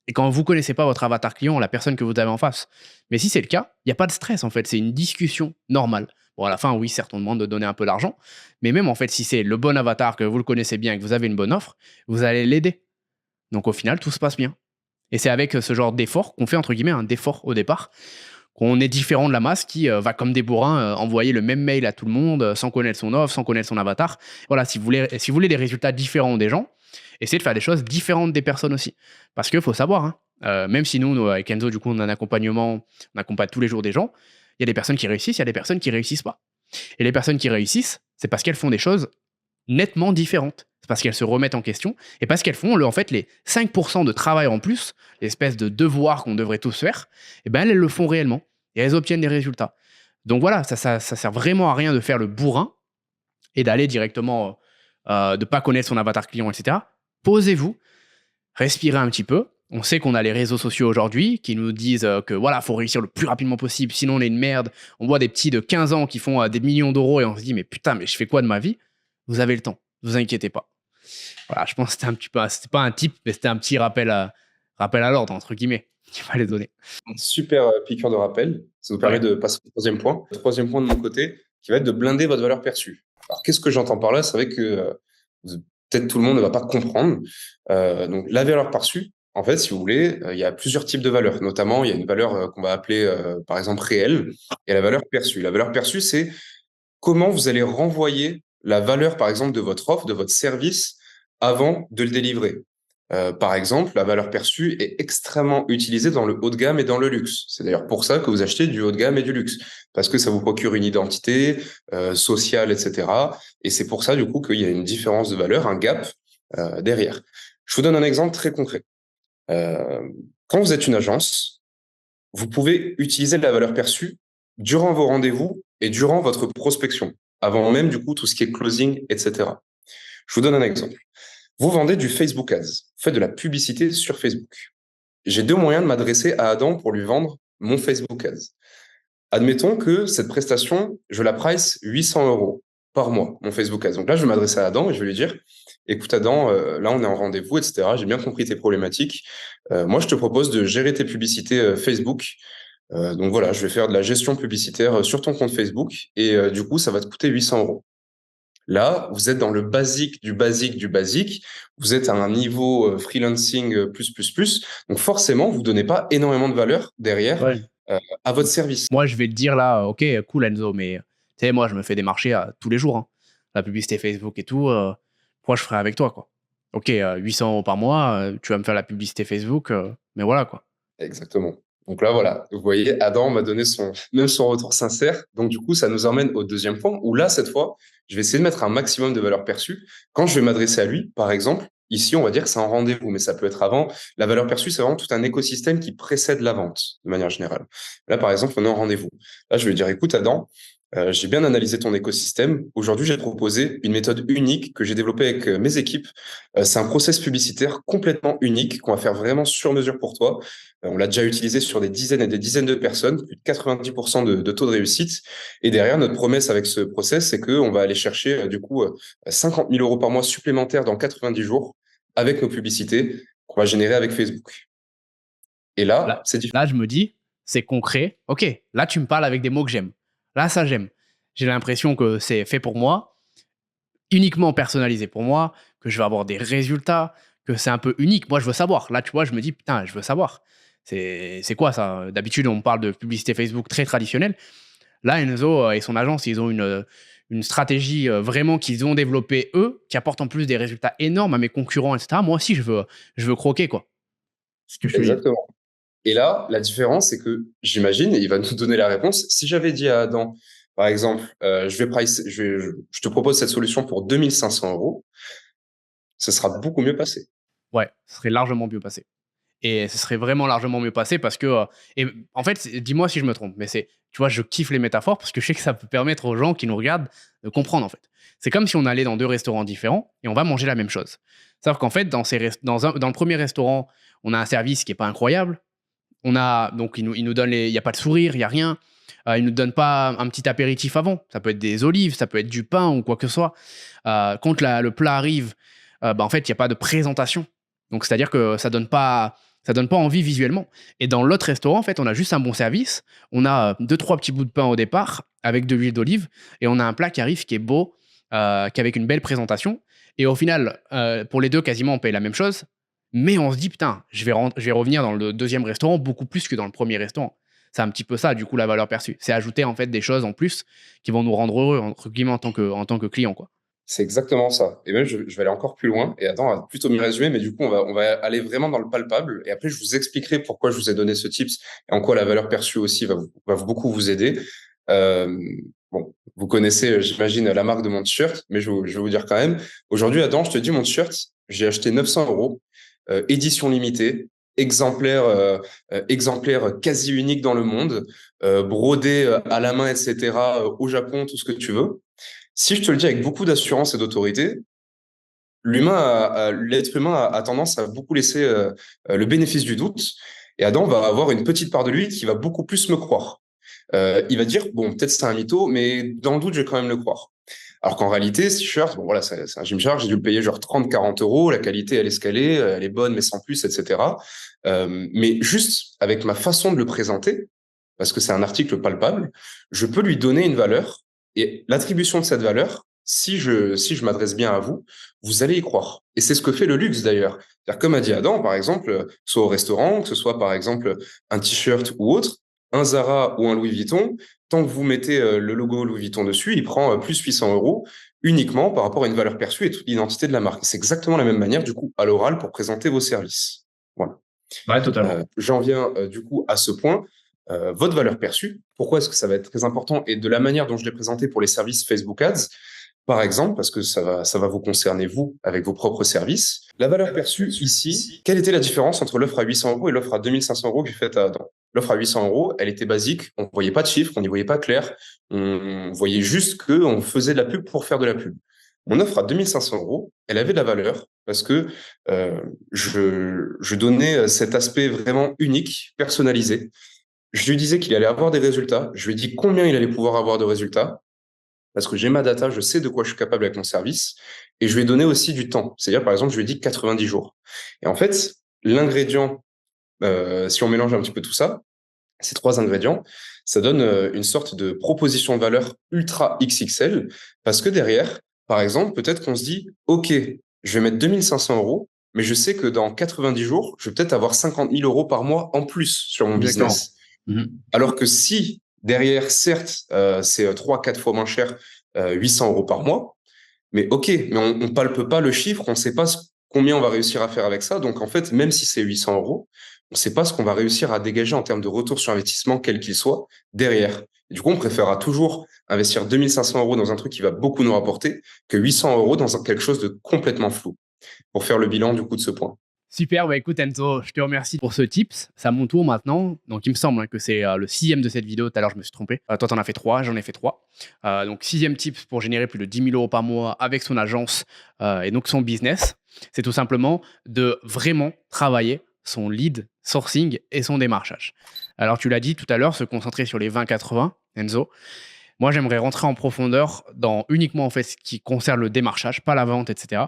et quand vous ne connaissez pas votre avatar client, la personne que vous avez en face. Mais si c'est le cas, il n'y a pas de stress, en fait. C'est une discussion normale. Bon, à la fin, oui, certes, on demande de donner un peu d'argent, mais même, en fait, si c'est le bon avatar, que vous le connaissez bien et que vous avez une bonne offre, vous allez l'aider. Donc au final, tout se passe bien. Et c'est avec ce genre d'effort qu'on fait, entre guillemets, un effort au départ, qu'on est différent de la masse qui va comme des bourrins envoyer le même mail à tout le monde sans connaître son offre, sans connaître son avatar. Voilà, si vous voulez des résultats différents des gens, essayez de faire des choses différentes des personnes aussi. Parce qu'il faut savoir, hein, même si nous, avec Enzo, du coup, on a un accompagnement, on accompagne tous les jours des gens, il y a des personnes qui réussissent, il y a des personnes qui réussissent pas. Et les personnes qui réussissent, c'est parce qu'elles font des choses nettement différentes. C'est parce qu'elles se remettent en question et parce qu'elles font en fait les 5% de travail en plus, l'espèce de devoir qu'on devrait tous faire, et ben elles le font réellement et elles obtiennent des résultats. Donc voilà, ça sert vraiment à rien de faire le bourrin et d'aller directement, de pas connaître son avatar client, etc. Posez-vous, respirez un petit peu. On sait qu'on a les réseaux sociaux aujourd'hui qui nous disent que voilà, faut réussir le plus rapidement possible, sinon on est une merde. On voit des petits de 15 ans qui font des millions d'euros et on se dit mais putain, mais je fais quoi de ma vie? Vous avez le temps, ne vous inquiétez pas. Voilà, je pense que c'était un petit peu, c'était pas un tip, mais c'était un petit rappel à l'ordre, entre guillemets, qu'il fallait donner. Super piqûre de rappel. Ça nous permet Ouais, de passer au troisième point. Le troisième point de mon côté, qui va être de blinder votre valeur perçue. Alors, qu'est-ce que j'entends par là? C'est vrai que peut-être tout le monde ne va pas comprendre. Donc, la valeur perçue, en fait, si vous voulez, il y a plusieurs types de valeurs. Notamment, il y a une valeur qu'on va appeler, par exemple, réelle, et la valeur perçue. La valeur perçue, c'est comment vous allez renvoyer la valeur, par exemple, de votre offre, de votre service, avant de le délivrer. Par exemple, la valeur perçue est extrêmement utilisée dans le haut de gamme et dans le luxe. C'est d'ailleurs pour ça que vous achetez du haut de gamme et du luxe, parce que ça vous procure une identité sociale, etc. Et c'est pour ça, du coup, qu'il y a une différence de valeur, un gap derrière. Je vous donne un exemple très concret. Euh, Quand vous êtes une agence, vous pouvez utiliser la valeur perçue durant vos rendez-vous et durant votre prospection, avant même, du coup, tout ce qui est closing, etc. Je vous donne un exemple. Vous vendez du Facebook Ads, vous faites de la publicité sur Facebook. J'ai deux moyens de m'adresser à Adam pour lui vendre mon Facebook Ads. Admettons que cette prestation, je la price 800 euros par mois, mon Facebook Ads. Donc là, je vais m'adresser à Adam et je vais lui dire, écoute Adam, là on est en rendez-vous, etc. J'ai bien compris tes problématiques. Moi, je te propose de gérer tes publicités Facebook. Donc voilà, je vais faire de la gestion publicitaire sur ton compte Facebook et du coup, ça va te coûter 800 euros. Là, vous êtes dans le basique du basique du basique. Vous êtes à un niveau freelancing plus. Donc forcément, vous donnez pas énormément de valeur derrière ouais. à votre service. Moi, je vais te dire là, ok, cool Enzo, mais tu sais, moi, je me fais des marchés tous les jours, hein. La publicité Facebook et tout, pourquoi je ferais avec toi, quoi? Ok, 800 euros par mois, tu vas me faire la publicité Facebook, mais voilà, quoi. Exactement. Donc là, voilà, vous voyez, Adam m'a donné même son retour sincère. Donc du coup, ça nous emmène au deuxième point où là, cette fois, je vais essayer de mettre un maximum de valeur perçue. Quand je vais m'adresser à lui, par exemple, ici, on va dire que c'est un rendez-vous, mais ça peut être avant. La valeur perçue, c'est vraiment tout un écosystème qui précède la vente, de manière générale. Là, par exemple, on est en rendez-vous. Là, je vais lui dire, écoute, Adam, j'ai bien analysé ton écosystème. Aujourd'hui, j'ai proposé une méthode unique que j'ai développée avec mes équipes. C'est un process publicitaire complètement unique qu'on va faire vraiment sur mesure pour toi. On l'a déjà utilisé sur des dizaines et des dizaines de personnes, plus de 90% de taux de réussite. Et derrière, notre promesse avec ce process, c'est qu'on va aller chercher du coup 50 000 euros par mois supplémentaires dans 90 jours avec nos publicités qu'on va générer avec Facebook. Et là, Là, c'est différent. là, je me dis, c'est concret. Ok, là, tu me parles avec des mots que j'aime. Là, ça, j'aime. J'ai l'impression que c'est fait pour moi, uniquement personnalisé pour moi, que je vais avoir des résultats, que c'est un peu unique. Moi, je veux savoir. Là, tu vois, je me dis, putain, je veux savoir. C'est quoi ça? D'habitude, on parle de publicité Facebook très traditionnelle. Là, Enzo et son agence, ils ont une stratégie vraiment qu'ils ont développée eux, qui apporte en plus des résultats énormes à mes concurrents, etc. Moi aussi, je veux croquer, quoi. Ce que je te dis. Exactement. Et là, la différence, c'est que j'imagine, et il va nous donner la réponse, si j'avais dit à Adam, par exemple, je te propose cette solution pour 2500 euros, ce sera beaucoup mieux passé. Ouais, ce serait largement mieux passé. Et ce serait vraiment largement mieux passé parce que, et en fait, dis-moi si je me trompe, mais tu vois, je kiffe les métaphores parce que je sais que ça peut permettre aux gens qui nous regardent de comprendre, en fait. C'est comme si on allait dans deux restaurants différents et on va manger la même chose. Sauf qu'en fait, dans le premier restaurant, on a un service qui est pas incroyable. Donc, il nous donne il y a pas de sourire, il y a rien. Il nous donne pas un petit apéritif avant. Ça peut être des olives, ça peut être du pain ou quoi que ce soit. Quand le plat arrive, en fait, il y a pas de présentation. Donc, c'est-à-dire que ça donne pas envie visuellement. Et dans l'autre restaurant, en fait, on a juste un bon service. On a deux, trois petits bouts de pain au départ avec de l'huile d'olive. Et on a un plat qui arrive qui est beau, qui est avec une belle présentation. Et au final, pour les deux, quasiment, on paye la même chose. Mais on se dit, putain, je vais revenir dans le deuxième restaurant beaucoup plus que dans le premier restaurant. C'est un petit peu ça, du coup, la valeur perçue. C'est ajouter en fait des choses en plus qui vont nous rendre heureux, entre guillemets, en tant que client, quoi. C'est exactement ça. Et même, je vais aller encore plus loin. Et Adam a plutôt mieux résumé, mais du coup, on va aller vraiment dans le palpable. Et après, je vous expliquerai pourquoi je vous ai donné ce tips et en quoi la valeur perçue aussi va beaucoup vous aider. Euh, bon, vous connaissez, j'imagine, la marque de mon t-shirt, mais je vais vous dire quand même. Aujourd'hui, Adam, je te dis, mon t-shirt, j'ai acheté 900 euros, édition limitée, exemplaire quasi unique dans le monde, brodé à la main, etc., au Japon, tout ce que tu veux. Si je te le dis avec beaucoup d'assurance et d'autorité, l'être humain a tendance à beaucoup laisser le bénéfice du doute. Et Adam va avoir une petite part de lui qui va beaucoup plus me croire. Il va dire, bon, peut-être c'est un mytho, mais dans le doute, je vais quand même le croire. Alors qu'en réalité, ce t-shirt, bon voilà, c'est un Gymshark, j'ai dû le payer genre 30-40 euros, la qualité, elle est scalée, elle est bonne, mais sans plus, etc. Mais juste avec ma façon de le présenter, parce que c'est un article palpable, je peux lui donner une valeur, et l'attribution de cette valeur, si je m'adresse bien à vous, vous allez y croire. Et c'est ce que fait le luxe d'ailleurs. C'est-à-dire, comme a dit Adam, par exemple, soit au restaurant, que ce soit par exemple un t-shirt ou autre, un Zara ou un Louis Vuitton, tant que vous mettez le logo Louis Vuitton dessus, il prend plus 800 euros uniquement par rapport à une valeur perçue et toute l'identité de la marque. C'est exactement la même manière, du coup, à l'oral pour présenter vos services. Voilà. Ouais, totalement. J'en viens du coup à ce point. Votre valeur perçue, pourquoi est-ce que ça va être très important et de la manière dont je l'ai présenté pour les services Facebook Ads, par exemple, parce que ça va vous concerner vous avec vos propres services. La valeur perçue ici, quelle était la différence entre l'offre à 800 euros et l'offre à 2500 euros que j'ai faite à Adam? L'offre à 800 euros, elle était basique, on ne voyait pas de chiffres, on n'y voyait pas clair, on voyait juste qu'on faisait de la pub pour faire de la pub. Mon offre à 2500 euros, elle avait de la valeur parce que je donnais cet aspect vraiment unique, personnalisé. Je lui disais qu'il allait avoir des résultats. Je lui ai dit combien il allait pouvoir avoir de résultats parce que j'ai ma data, je sais de quoi je suis capable avec mon service. Et je lui ai donné aussi du temps. C'est-à-dire, par exemple, je lui ai dit 90 jours. Et en fait, l'ingrédient, si on mélange un petit peu tout ça, ces trois ingrédients, ça donne une sorte de proposition de valeur ultra XXL parce que derrière, par exemple, peut-être qu'on se dit, OK, je vais mettre 2500 euros, mais je sais que dans 90 jours, je vais peut-être avoir 50 000 euros par mois en plus sur mon Exactement. business. Alors que si derrière, certes, c'est 3-4 fois moins cher, 800 euros par mois, mais OK, mais on ne palpe pas le chiffre, on ne sait pas combien on va réussir à faire avec ça. Donc en fait, même si c'est 800 euros, on ne sait pas ce qu'on va réussir à dégager en termes de retour sur investissement, quel qu'il soit, derrière. Et du coup, on préférera toujours investir 2500 euros dans un truc qui va beaucoup nous rapporter que 800 euros dans quelque chose de complètement flou, pour faire le bilan du coup de ce point. Super, bah écoute Enzo, je te remercie pour ce tips. C'est à mon tour maintenant. Donc il me semble que c'est le sixième de cette vidéo. Tout à l'heure, je me suis trompé. Toi, t'en as fait trois, j'en ai fait trois. Donc sixième tips pour générer plus de 10 000 euros par mois avec son agence et donc son business. C'est tout simplement de vraiment travailler son lead sourcing et son démarchage. Alors tu l'as dit tout à l'heure, se concentrer sur les 20-80, Enzo. Moi, j'aimerais rentrer en profondeur dans uniquement en fait ce qui concerne le démarchage, pas la vente, etc.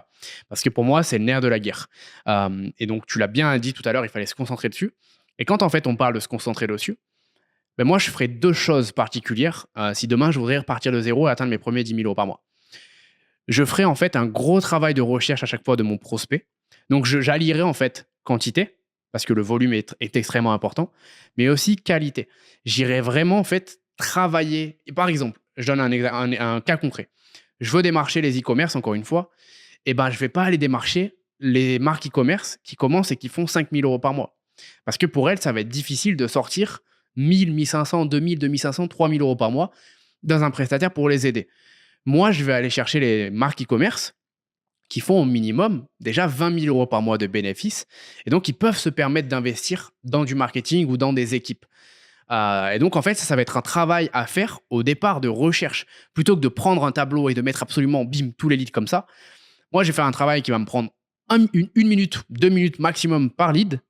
Parce que pour moi, c'est le nerf de la guerre. Et donc, tu l'as bien dit tout à l'heure, il fallait se concentrer dessus. Et quand en fait on parle de se concentrer dessus, ben moi, je ferais deux choses particulières. Si demain, je voudrais repartir de zéro et atteindre mes premiers 10 000 euros par mois, je ferais en fait un gros travail de recherche à chaque fois de mon prospect. Donc, j'allierais en fait quantité, parce que le volume est extrêmement important, mais aussi qualité. J'irais vraiment en fait travailler. Et par exemple, je donne un cas concret. Je veux démarcher les e-commerce, encore une fois. Et ben, je ne vais pas aller démarcher les marques e-commerce qui commencent et qui font 5 000 euros par mois. Parce que pour elles, ça va être difficile de sortir 1 000, 1 500, 2 000, 2 500, 3 000 euros par mois dans un prestataire pour les aider. Moi, je vais aller chercher les marques e-commerce qui font au minimum déjà 20 000 euros par mois de bénéfices. Et donc, ils peuvent se permettre d'investir dans du marketing ou dans des équipes. Et donc, en fait, ça va être un travail à faire au départ de recherche. Plutôt que de prendre un tableau et de mettre absolument, bim, tous les leads comme ça. Moi, j'ai fait un travail qui va me prendre une minute, 2 minutes maximum par lead.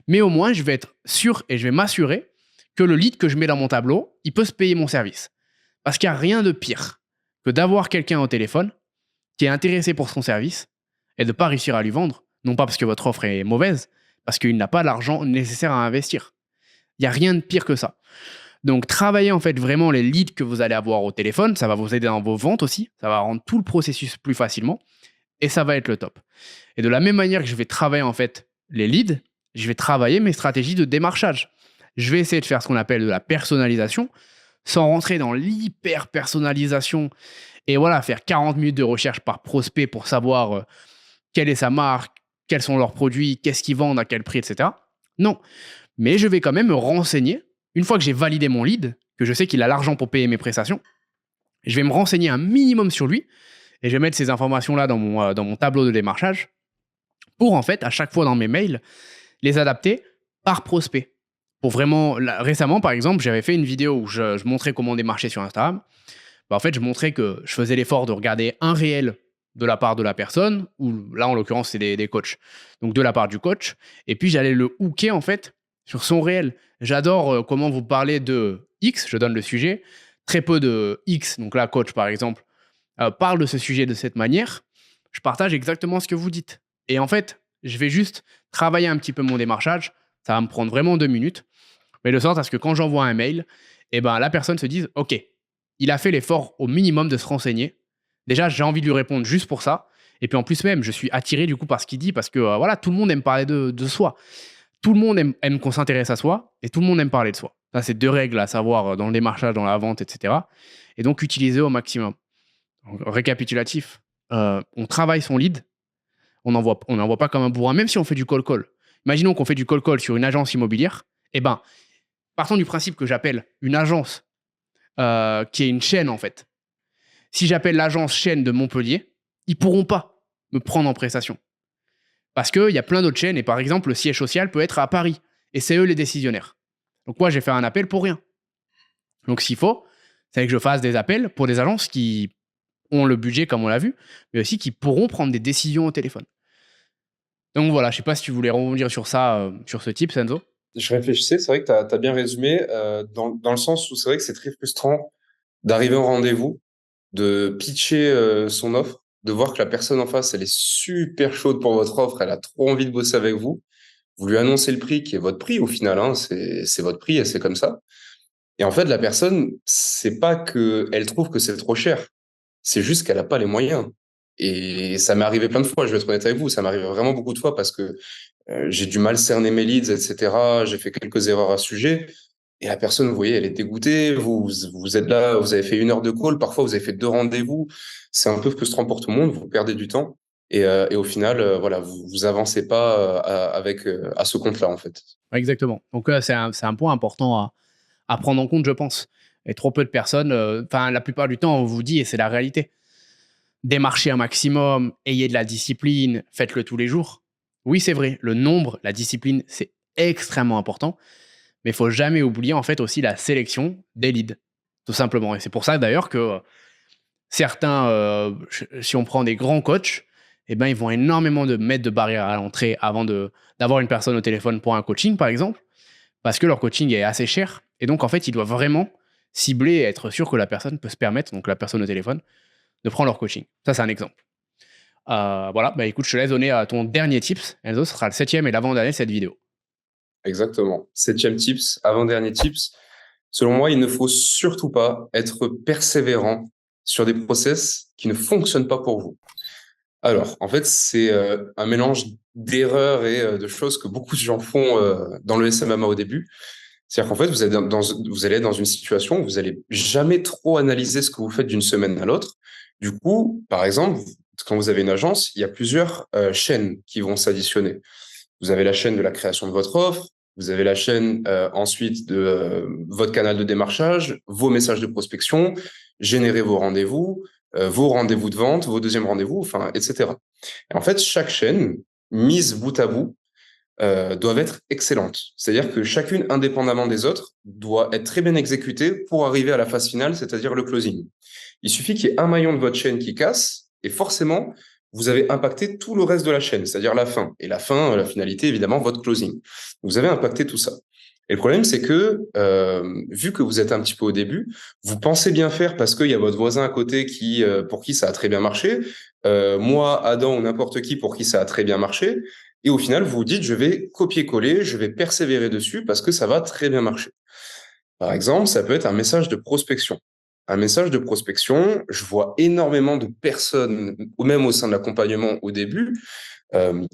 Mais au moins, je vais être sûr et je vais m'assurer que le lead que je mets dans mon tableau, il peut se payer mon service. Parce qu'il n'y a rien de pire que d'avoir quelqu'un au téléphone qui est intéressé pour son service et de ne pas réussir à lui vendre, non pas parce que votre offre est mauvaise, parce qu'il n'a pas l'argent nécessaire à investir. Il n'y a rien de pire que ça. Donc, travaillez en fait vraiment les leads que vous allez avoir au téléphone. Ça va vous aider dans vos ventes aussi. Ça va rendre tout le processus plus facilement. et ça va être le top. Et de la même manière que je vais travailler en fait les leads, je vais travailler mes stratégies de démarchage. Je vais essayer de faire ce qu'on appelle de la personnalisation, sans rentrer dans l'hyper personnalisation et voilà, faire 40 minutes de recherche par prospect pour savoir quelle est sa marque, quels sont leurs produits, qu'est-ce qu'ils vendent, à quel prix, etc. Non, mais je vais quand même me renseigner. Une fois que j'ai validé mon lead, que je sais qu'il a l'argent pour payer mes prestations, je vais me renseigner un minimum sur lui et je vais mettre ces informations-là dans mon tableau de démarchage pour en fait, à chaque fois dans mes mails, les adapter par prospect. Pour vraiment, récemment par exemple, j'avais fait une vidéo où je montrais comment démarcher sur Instagram. Bah, en fait, je montrais que je faisais l'effort de regarder un réel de la part de la personne, ou là en l'occurrence c'est des coachs, donc de la part du coach, et puis j'allais le hooker en fait sur son réel. J'adore comment vous parlez de X, je donne le sujet, très peu de X, donc là coach par exemple, parle de ce sujet de cette manière, je partage exactement ce que vous dites. Et en fait, je vais juste travailler un petit peu mon démarchage, ça va me prendre vraiment 2 minutes, mais de sorte à ce que quand j'envoie un mail, eh ben, la personne se dise, OK, il a fait l'effort au minimum de se renseigner. Déjà, j'ai envie de lui répondre juste pour ça. Et puis en plus même, je suis attiré du coup par ce qu'il dit parce que voilà, tout le monde aime parler de soi. Tout le monde aime qu'on s'intéresse à soi et tout le monde aime parler de soi. Ça, c'est 2 règles à savoir dans le démarchage, dans la vente, etc. Et donc, utiliser au maximum. Donc, récapitulatif, on travaille son lead, on n'envoie pas comme un bourrin, même si on fait du call-call. Imaginons qu'on fait du call-call sur une agence immobilière. Eh ben, partons du principe que j'appelle une agence qui est une chaîne en fait. Si j'appelle l'agence chaîne de Montpellier, ils pourront pas me prendre en prestation. Parce qu'il y a plein d'autres chaînes et par exemple, le siège social peut être à Paris et c'est eux les décisionnaires. Donc moi, j'ai fait un appel pour rien. Donc s'il faut, c'est que je fasse des appels pour des agences qui ont le budget comme on l'a vu, mais aussi qui pourront prendre des décisions au téléphone. Donc voilà, je sais pas si tu voulais rebondir sur ça, sur ce type, Senzo. Je réfléchissais, c'est vrai que tu as bien résumé, dans le sens où c'est vrai que c'est très frustrant d'arriver au rendez-vous, de pitcher son offre, de voir que la personne en face, elle est super chaude pour votre offre, elle a trop envie de bosser avec vous. Vous lui annoncez le prix qui est votre prix au final, hein, c'est votre prix et c'est comme ça. Et en fait, la personne, c'est pas que elle trouve que c'est trop cher, c'est juste qu'elle a pas les moyens. Et ça m'est arrivé plein de fois, je vais être honnête avec vous, ça m'arrive vraiment beaucoup de fois parce que j'ai du mal cerner mes leads, etc. J'ai fait quelques erreurs à ce sujet. Et la personne, vous voyez, elle est dégoûtée. Vous êtes là, vous avez fait 1 heure de call. Parfois, vous avez fait 2 rendez-vous. C'est un peu frustrant pour tout le monde. Vous perdez du temps. Et au final, voilà, vous avancez pas à ce compte-là, en fait. Exactement. Donc c'est un point important à prendre en compte, je pense. Et trop peu de personnes, enfin la plupart du temps, on vous dit, et c'est la réalité, démarchez un maximum, ayez de la discipline, faites-le tous les jours. Oui, c'est vrai, le nombre, la discipline, c'est extrêmement important, mais il faut jamais oublier en fait aussi la sélection des leads, tout simplement. Et c'est pour ça d'ailleurs que certains, si on prend des grands coachs, eh ben, ils vont énormément mettre de barrières à l'entrée avant d'avoir une personne au téléphone pour un coaching, par exemple, parce que leur coaching est assez cher. Et donc, en fait, ils doivent vraiment cibler et être sûr que la personne peut se permettre, donc la personne au téléphone, de prendre leur coaching. Ça, c'est un exemple. Voilà, bah écoute, je te laisse donner ton dernier tips. Enzo, ce sera le 7e et l'avant-dernier de cette vidéo. Exactement. 7e tips, avant-dernier tips. Selon moi, il ne faut surtout pas être persévérant sur des process qui ne fonctionnent pas pour vous. Alors, en fait, c'est un mélange d'erreurs et de choses que beaucoup de gens font dans le SMMA au début. C'est-à-dire qu'en fait, vous allez être dans une situation où vous allez jamais trop analyser ce que vous faites d'une semaine à l'autre. Du coup, par exemple, quand vous avez une agence, il y a plusieurs chaînes qui vont s'additionner. Vous avez la chaîne de la création de votre offre, vous avez la chaîne ensuite de votre canal de démarchage, vos messages de prospection, générer vos rendez-vous de vente, vos deuxièmes rendez-vous, enfin, etc. Et en fait, chaque chaîne, mise bout à bout, doivent être excellentes. C'est-à-dire que chacune, indépendamment des autres, doit être très bien exécutée pour arriver à la phase finale, c'est-à-dire le closing. Il suffit qu'il y ait un maillon de votre chaîne qui casse, et forcément, vous avez impacté tout le reste de la chaîne, c'est-à-dire la fin. Et la fin, la finalité, évidemment, votre closing. Vous avez impacté tout ça. Et le problème, c'est que, vu que vous êtes un petit peu au début, vous pensez bien faire parce qu'il y a votre voisin à côté pour qui ça a très bien marché, moi, Adam ou n'importe qui pour qui ça a très bien marché, et au final, vous vous dites, je vais copier-coller, je vais persévérer dessus parce que ça va très bien marcher. Par exemple, ça peut être un message de prospection. un message de prospection, je vois énormément de personnes, ou même au sein de l'accompagnement au début,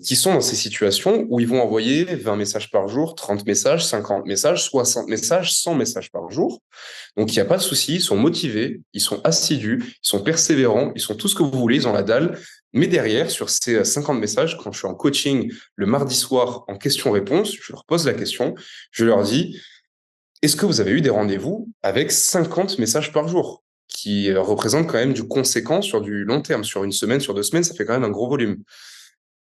qui sont dans ces situations où ils vont envoyer 20 messages par jour, 30 messages, 50 messages, 60 messages, 100 messages par jour. Donc, il n'y a pas de souci, ils sont motivés, ils sont assidus, ils sont persévérants, ils sont tout ce que vous voulez, ils ont la dalle. Mais derrière, sur ces 50 messages, quand je suis en coaching le mardi soir en question-réponse, je leur pose la question, je leur dis, est-ce que vous avez eu des rendez-vous avec 50 messages par jour, qui représentent quand même du conséquent sur du long terme, sur une semaine, sur 2 semaines, ça fait quand même un gros volume.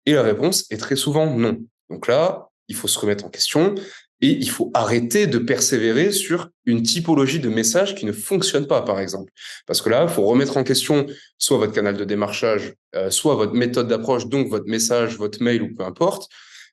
Et la réponse est très souvent non. Donc là, il faut se remettre en question et il faut arrêter de persévérer sur une typologie de messages qui ne fonctionne pas, par exemple. Parce que là, il faut remettre en question soit votre canal de démarchage, soit votre méthode d'approche, donc votre message, votre mail ou peu importe.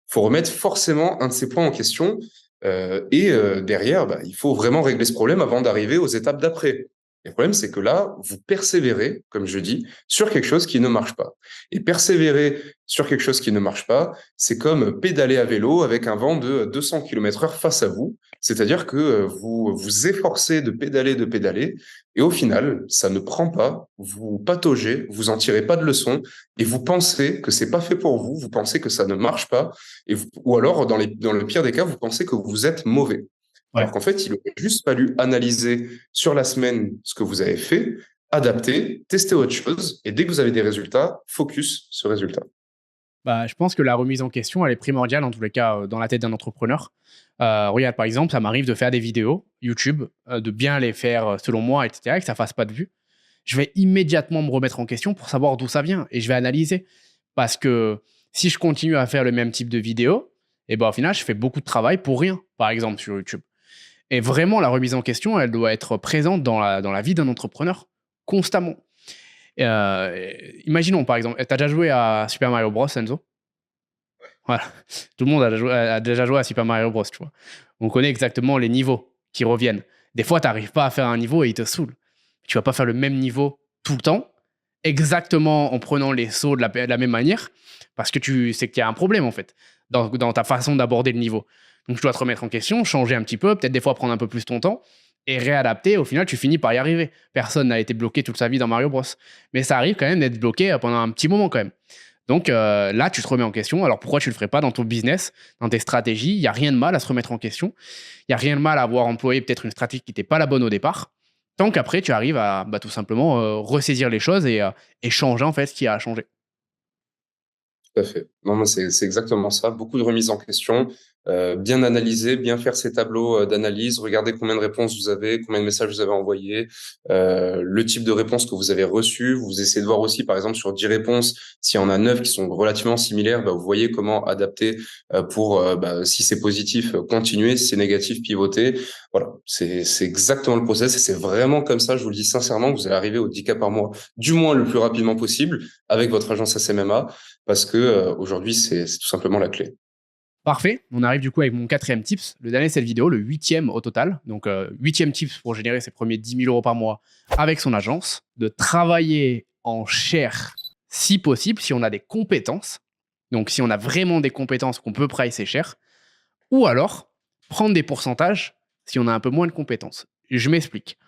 Il faut remettre forcément un de ces points en question. Derrière, il faut vraiment régler ce problème avant d'arriver aux étapes d'après. Le problème, c'est que là, vous persévérez, comme je dis, sur quelque chose qui ne marche pas. Et persévérer sur quelque chose qui ne marche pas, c'est comme pédaler à vélo avec un vent de 200 km/h face à vous. C'est-à-dire que vous vous efforcez de pédaler, et au final, ça ne prend pas, vous pataugez, vous en tirez pas de leçon, et vous pensez que c'est pas fait pour vous, vous pensez que ça ne marche pas, ou alors, dans le pire des cas, vous pensez que vous êtes mauvais. Ouais. Alors qu'en fait, il aurait juste fallu analyser sur la semaine ce que vous avez fait, adapter, tester autre chose, et dès que vous avez des résultats, focus ce résultat. Bah, je pense que la remise en question, elle est primordiale, en tous les cas, dans la tête d'un entrepreneur. Regarde, par exemple, ça m'arrive de faire des vidéos YouTube, de bien les faire selon moi, etc., et que ça fasse pas de vues. Je vais immédiatement me remettre en question pour savoir d'où ça vient et je vais analyser. Parce que si je continue à faire le même type de vidéo, et ben au final, je fais beaucoup de travail pour rien, par exemple, sur YouTube. Et vraiment, la remise en question, elle doit être présente dans la vie d'un entrepreneur constamment. Imaginons, par exemple, tu as déjà joué à Super Mario Bros, Enzo? Voilà. Tout le monde a déjà joué à Super Mario Bros, tu vois. On connaît exactement les niveaux qui reviennent. Des fois, tu n'arrives pas à faire un niveau et il te saoule. Tu vas pas faire le même niveau tout le temps, exactement en prenant les sauts de la même manière, parce que tu sais qu'il y a un problème, en fait, dans ta façon d'aborder le niveau. Donc, tu dois te remettre en question, changer un petit peu, peut-être des fois prendre un peu plus ton temps et réadapter. Au final, tu finis par y arriver. Personne n'a été bloqué toute sa vie dans Mario Bros. Mais ça arrive quand même d'être bloqué pendant un petit moment quand même. Donc là, tu te remets en question. Alors pourquoi tu ne le ferais pas dans ton business, dans tes stratégies? Il n'y a rien de mal à se remettre en question. Il n'y a rien de mal à avoir employé peut-être une stratégie qui n'était pas la bonne au départ. Tant qu'après, tu arrives à tout simplement ressaisir les choses et changer en fait ce qui a changé. Tout à fait. Non, mais c'est exactement ça. Beaucoup de remises en question, bien analyser, bien faire ces tableaux d'analyse, regarder combien de réponses vous avez, combien de messages vous avez envoyés, le type de réponse que vous avez reçu. Vous essayez de voir aussi, par exemple, sur 10 réponses, s'il y en a 9 qui sont relativement similaires, vous voyez comment adapter pour, si c'est positif, continuer, si c'est négatif, pivoter. Voilà, c'est exactement le process et c'est vraiment comme ça, je vous le dis sincèrement, que vous allez arriver aux 10 cas par mois, du moins le plus rapidement possible avec votre agence SMMA. Parce que aujourd'hui, c'est tout simplement la clé. Parfait. On arrive du coup avec mon quatrième tips. Le dernier, c'est cette vidéo, le huitième au total. Donc, huitième tips pour générer ses premiers 10 000 euros par mois avec son agence. De travailler en chair si possible, si on a des compétences. Donc, si on a vraiment des compétences qu'on peut pricer cher. Ou alors, prendre des pourcentages si on a un peu moins de compétences. Je m'explique.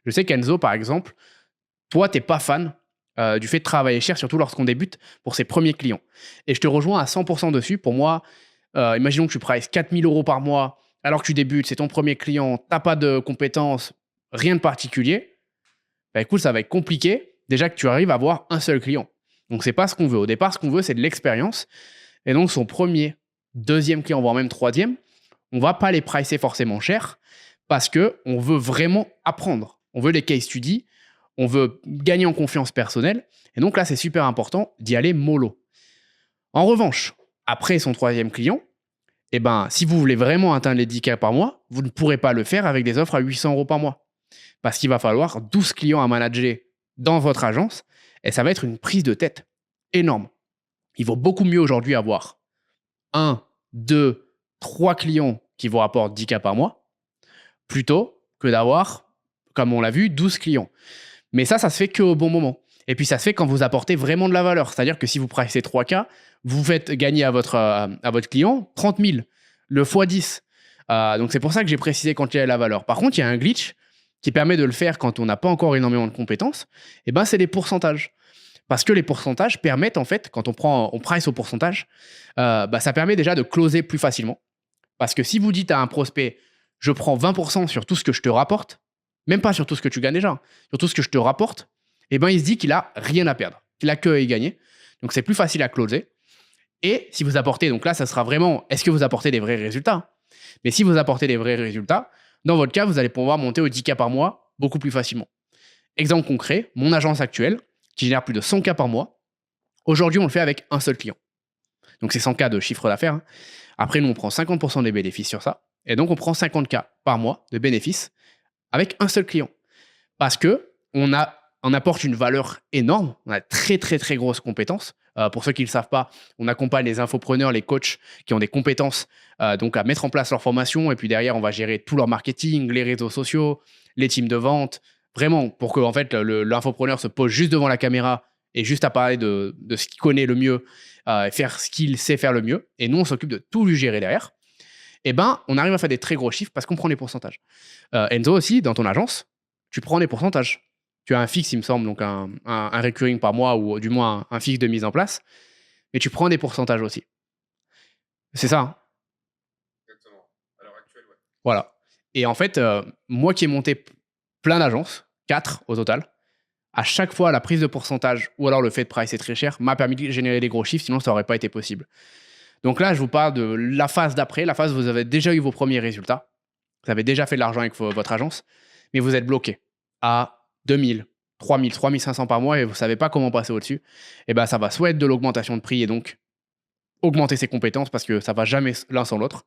Je sais qu'Enzo, par exemple, toi, tu n'es pas fan du fait de travailler cher, surtout lorsqu'on débute pour ses premiers clients. Et je te rejoins à 100% dessus. Pour moi, imaginons que tu prices 4 000 euros par mois alors que tu débutes, c'est ton premier client, tu n'as pas de compétences, rien de particulier. Bah écoute, ça va être compliqué déjà que tu arrives à avoir un seul client. Donc, c'est pas ce qu'on veut. Au départ, ce qu'on veut, c'est de l'expérience. Et donc, son premier, deuxième client, voire même troisième, on va pas les pricer forcément cher parce qu'on veut vraiment apprendre. On veut les case studies, on veut gagner en confiance personnelle. Et donc là, c'est super important d'y aller mollo. En revanche, après son troisième client, eh ben, si vous voulez vraiment atteindre les 10 cas par mois, vous ne pourrez pas le faire avec des offres à 800 euros par mois. Parce qu'il va falloir 12 clients à manager dans votre agence et ça va être une prise de tête énorme. Il vaut beaucoup mieux aujourd'hui avoir 1, 2, 3 clients qui vous rapportent 10 cas par mois plutôt que d'avoir, comme on l'a vu, 12 clients. Mais ça se fait qu'au bon moment. Et puis, ça se fait quand vous apportez vraiment de la valeur. C'est-à-dire que si vous pricez 3K, vous faites gagner à votre client 30 000, le x10. Donc, c'est pour ça que j'ai précisé quand il y a la valeur. Par contre, il y a un glitch qui permet de le faire quand on n'a pas encore énormément de compétences, eh ben, c'est les pourcentages. Parce que les pourcentages permettent, en fait, quand on price au pourcentage, ça permet déjà de closer plus facilement. Parce que si vous dites à un prospect, je prends 20% sur tout ce que je te rapporte, même pas sur tout ce que tu gagnes déjà, sur tout ce que je te rapporte, eh ben, il se dit qu'il a rien à perdre, qu'il a que à y gagner. Donc, c'est plus facile à closer. Et si vous apportez, donc là, ça sera vraiment, est-ce que vous apportez des vrais résultats? Mais si vous apportez des vrais résultats, dans votre cas, vous allez pouvoir monter au 10K par mois beaucoup plus facilement. Exemple concret, mon agence actuelle, qui génère plus de 100K par mois, aujourd'hui, on le fait avec un seul client. Donc, c'est 100K de chiffre d'affaires. Après, nous, on prend 50% des bénéfices sur ça. Et donc, on prend 50K par mois de bénéfices avec un seul client. Parce que on apporte une valeur énorme. On a très, très, très grosses compétences. Pour ceux qui ne le savent pas, on accompagne les infopreneurs, les coachs qui ont des compétences donc à mettre en place leur formation. Et puis derrière, on va gérer tout leur marketing, les réseaux sociaux, les teams de vente. Vraiment, pour que en fait, l'infopreneur se pose juste devant la caméra et juste à parler de ce qu'il connaît le mieux, faire ce qu'il sait faire le mieux. Et nous, on s'occupe de tout lui gérer derrière. Et ben, on arrive à faire des très gros chiffres parce qu'on prend les pourcentages. Enzo aussi, dans ton agence, tu prends les pourcentages. Tu as un fixe, il me semble, donc un recurring par mois ou du moins un fixe de mise en place. Mais tu prends des pourcentages aussi. C'est ça, hein. Exactement. À l'heure actuelle, ouais. Voilà. Et en fait, moi qui ai monté plein d'agences, 4 au total, à chaque fois, la prise de pourcentage ou alors le fait de pricer très cher m'a permis de générer des gros chiffres, sinon ça n'aurait pas été possible. Donc là, je vous parle de la phase d'après. La phase où vous avez déjà eu vos premiers résultats. Vous avez déjà fait de l'argent avec votre agence, mais vous êtes bloqué à 2000, 3000, 3500 par mois et vous ne savez pas comment passer au-dessus. Et ben, ça va soit être de l'augmentation de prix et donc augmenter ses compétences parce que ça ne va jamais l'un sans l'autre,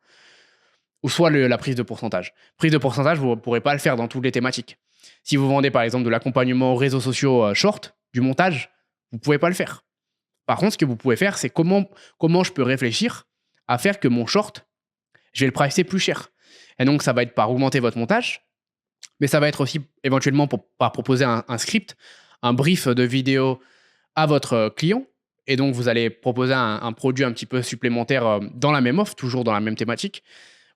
ou soit la prise de pourcentage. Prise de pourcentage, vous ne pourrez pas le faire dans toutes les thématiques. Si vous vendez par exemple de l'accompagnement aux réseaux sociaux short, du montage, vous ne pouvez pas le faire. Par contre, ce que vous pouvez faire, c'est comment je peux réfléchir à faire que mon short, je vais le pricer plus cher. Et donc, ça va être par augmenter votre montage, mais ça va être aussi éventuellement par proposer un script, un brief de vidéo à votre client. Et donc, vous allez proposer un produit un petit peu supplémentaire dans la même offre, toujours dans la même thématique.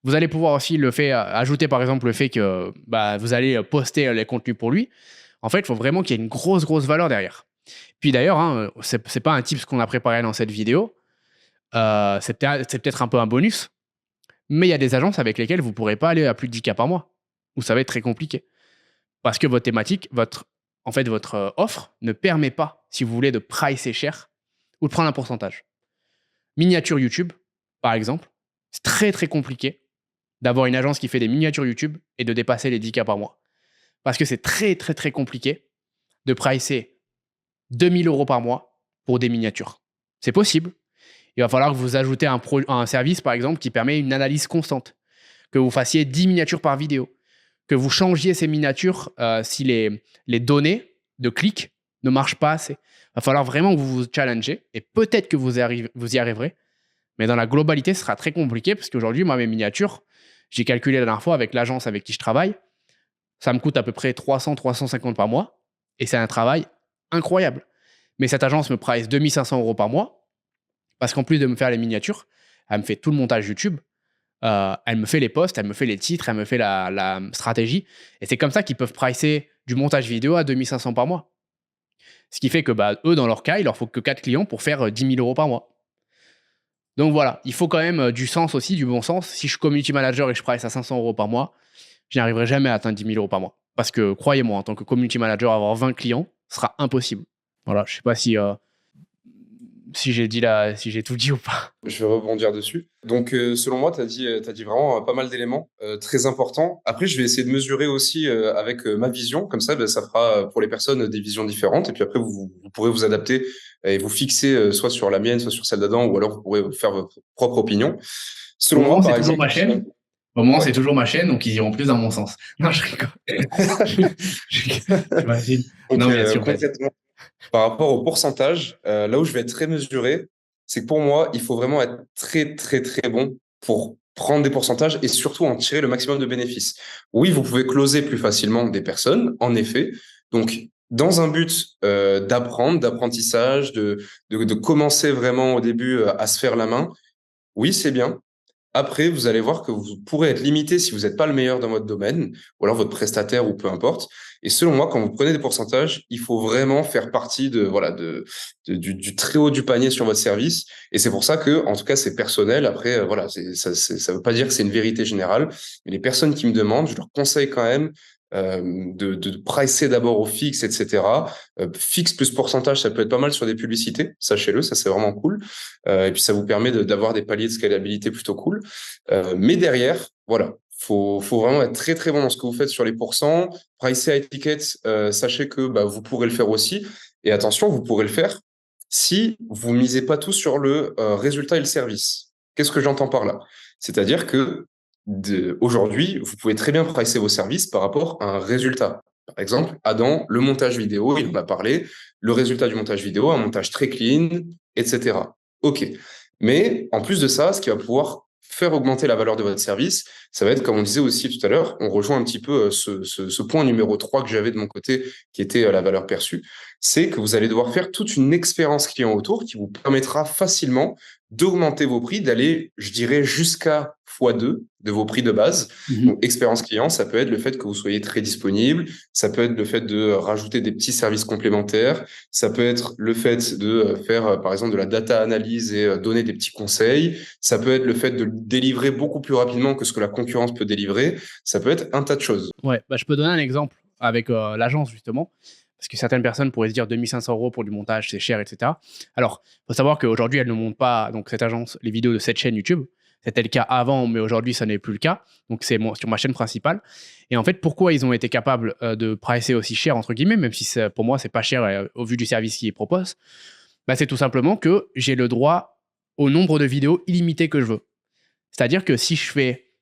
Vous allez pouvoir aussi ajouter par exemple le fait que vous allez poster les contenus pour lui. En fait, il faut vraiment qu'il y ait une grosse, grosse valeur derrière. Puis d'ailleurs, hein, c'est pas un tips qu'on a préparé dans cette vidéo. C'est peut-être un peu un bonus. Mais il y a des agences avec lesquelles vous ne pourrez pas aller à plus de 10K par mois. Où ça va être très compliqué. Parce que votre thématique, votre offre ne permet pas, si vous voulez, de pricer cher ou de prendre un pourcentage. Miniature YouTube, par exemple, c'est très très compliqué d'avoir une agence qui fait des miniatures YouTube et de dépasser les 10K par mois. Parce que c'est très très très compliqué de pricer 2000 € par mois pour des miniatures. C'est possible. Il va falloir que vous ajoutez un service, par exemple, qui permet une analyse constante. Que vous fassiez 10 miniatures par vidéo. Que vous changiez ces miniatures si les données de clics ne marchent pas assez. Il va falloir vraiment que vous vous challengez et peut-être que vous y arriverez. Mais dans la globalité, ce sera très compliqué parce qu'aujourd'hui, moi, mes miniatures, j'ai calculé la dernière fois avec l'agence avec qui je travaille, ça me coûte à peu près 300-350 par mois et c'est un travail incroyable. Mais cette agence me price 2500 € par mois parce qu'en plus de me faire les miniatures, elle me fait tout le montage YouTube, elle me fait les posts, elle me fait les titres, elle me fait la stratégie. Et c'est comme ça qu'ils peuvent pricer du montage vidéo à 2500 par mois. Ce qui fait que eux, dans leur cas, il leur faut que 4 clients pour faire 10 000 € par mois. Donc voilà, il faut quand même du sens aussi, du bon sens. Si je suis community manager et je price à 500 € par mois, je n'arriverai jamais à atteindre 10 000 € par mois. Parce que croyez-moi, en tant que community manager, avoir 20 clients, ce sera impossible. Voilà, je ne sais pas si j'ai tout dit ou pas. Je vais rebondir dessus. Donc, selon moi, tu as dit vraiment pas mal d'éléments très importants. Après, je vais essayer de mesurer aussi avec ma vision. Comme ça, ça fera pour les personnes des visions différentes. Et puis après, vous pourrez vous adapter et vous fixer soit sur la mienne, soit sur celle d'Adam, ou alors vous pourrez vous faire votre propre opinion. Selon moi, par exemple... Au moment, c'est toujours ma chaîne, donc ils iront plus dans mon sens. Non, je rigole. J'imagine. Non, bien sûr. Concrètement, par rapport au pourcentage, là où je vais être très mesuré, c'est que pour moi, il faut vraiment être très, très, très bon pour prendre des pourcentages et surtout en tirer le maximum de bénéfices. Oui, vous pouvez closer plus facilement des personnes, en effet. Donc, dans un but d'apprentissage, de commencer vraiment au début à se faire la main, oui, c'est bien. Après, vous allez voir que vous pourrez être limité si vous n'êtes pas le meilleur dans votre domaine, ou alors votre prestataire, ou peu importe. Et selon moi, quand vous prenez des pourcentages, il faut vraiment faire partie du très haut du panier sur votre service. Et c'est pour ça que, en tout cas, c'est personnel. Après, voilà, ça veut pas dire que c'est une vérité générale. Mais les personnes qui me demandent, je leur conseille quand même de pricer d'abord au fixe, etc. Fixe plus pourcentage, ça peut être pas mal sur des publicités, sachez-le, ça c'est vraiment cool. Et puis ça vous permet d'avoir des paliers de scalabilité plutôt cool. Mais derrière, voilà, faut vraiment être très très bon dans ce que vous faites sur les pourcents. Pricer à ticket, sachez que bah, vous pourrez le faire aussi. Et attention, vous pourrez le faire si vous misez pas tout sur le résultat et le service. Qu'est-ce que j'entends par là? C'est-à-dire que aujourd'hui, vous pouvez très bien pricer vos services par rapport à un résultat. Par exemple, Adam, le montage vidéo, il en a parlé, le résultat du montage vidéo, un montage très clean, etc. OK. Mais en plus de ça, ce qui va pouvoir faire augmenter la valeur de votre service, ça va être, comme on disait aussi tout à l'heure, on rejoint un petit peu ce point numéro 3 que j'avais de mon côté, qui était la valeur perçue, c'est que vous allez devoir faire toute une expérience client autour qui vous permettra facilement d'augmenter vos prix, d'aller, je dirais, jusqu'à x2 de vos prix de base. Donc, expérience client, ça peut être le fait que vous soyez très disponible, ça peut être le fait de rajouter des petits services complémentaires, ça peut être le fait de faire, par exemple, de la data analyse et donner des petits conseils, ça peut être le fait de délivrer beaucoup plus rapidement que ce que la concurrence peut délivrer, ça peut être un tas de choses. Ouais, bah, je peux donner un exemple avec l'agence, justement. Parce que certaines personnes pourraient se dire 2500 euros pour du montage, c'est cher, etc. Alors, il faut savoir qu'aujourd'hui, elle ne monte pas, donc cette agence, les vidéos de cette chaîne YouTube. C'était le cas avant, mais aujourd'hui, ça n'est plus le cas. Donc, c'est sur ma chaîne principale. Et en fait, pourquoi ils ont été capables de pricer aussi cher, entre guillemets, même si pour moi, c'est pas cher au vu du service qu'ils proposent, bah, c'est tout simplement que j'ai le droit au nombre de vidéos illimité que je veux. C'est-à-dire que si je fais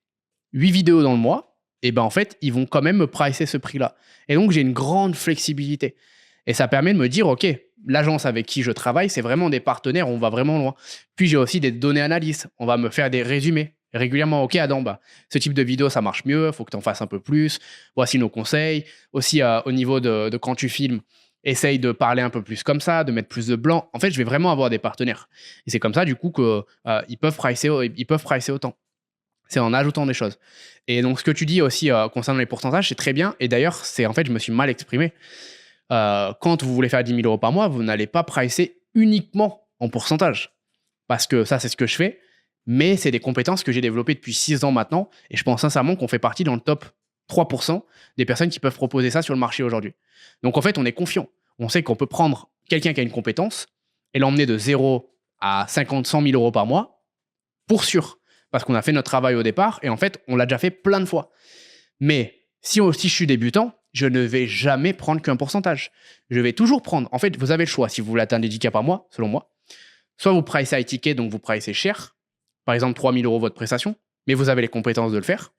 8 vidéos dans le mois, et ben en fait, ils vont quand même me pricer ce prix-là. Et donc, j'ai une grande flexibilité. Et ça permet de me dire, OK, l'agence avec qui je travaille, c'est vraiment des partenaires, on va vraiment loin. Puis j'ai aussi des données analyses. On va me faire des résumés régulièrement. OK, Adam, bah, ce type de vidéo, ça marche mieux, il faut que tu en fasses un peu plus. Voici nos conseils. Aussi, au niveau de quand tu filmes, essaye de parler un peu plus comme ça, de mettre plus de blanc. En fait, je vais vraiment avoir des partenaires. Et c'est comme ça, du coup, qu'ils peuvent pricer autant. C'est en ajoutant des choses. Et donc, ce que tu dis aussi concernant les pourcentages, c'est très bien. Et d'ailleurs, c'est en fait, je me suis mal exprimé. Quand vous voulez faire 10 000 euros par mois, vous n'allez pas pricer uniquement en pourcentage. Parce que ça, c'est ce que je fais. Mais c'est des compétences que j'ai développées depuis 6 ans maintenant. Et je pense sincèrement qu'on fait partie dans le top 3% des personnes qui peuvent proposer ça sur le marché aujourd'hui. Donc, en fait, on est confiant. On sait qu'on peut prendre quelqu'un qui a une compétence et l'emmener de 0 à 50, 100 000 euros par mois pour sûr. Parce qu'on a fait notre travail au départ et en fait, on l'a déjà fait plein de fois. Mais si je suis débutant, je ne vais jamais prendre qu'un pourcentage. Je vais toujours prendre. En fait, vous avez le choix si vous voulez atteindre les 10K par mois, selon moi. Soit vous pricez à ticket, donc vous pricez cher. Par exemple, 3 000 euros votre prestation, mais vous avez les compétences de le faire.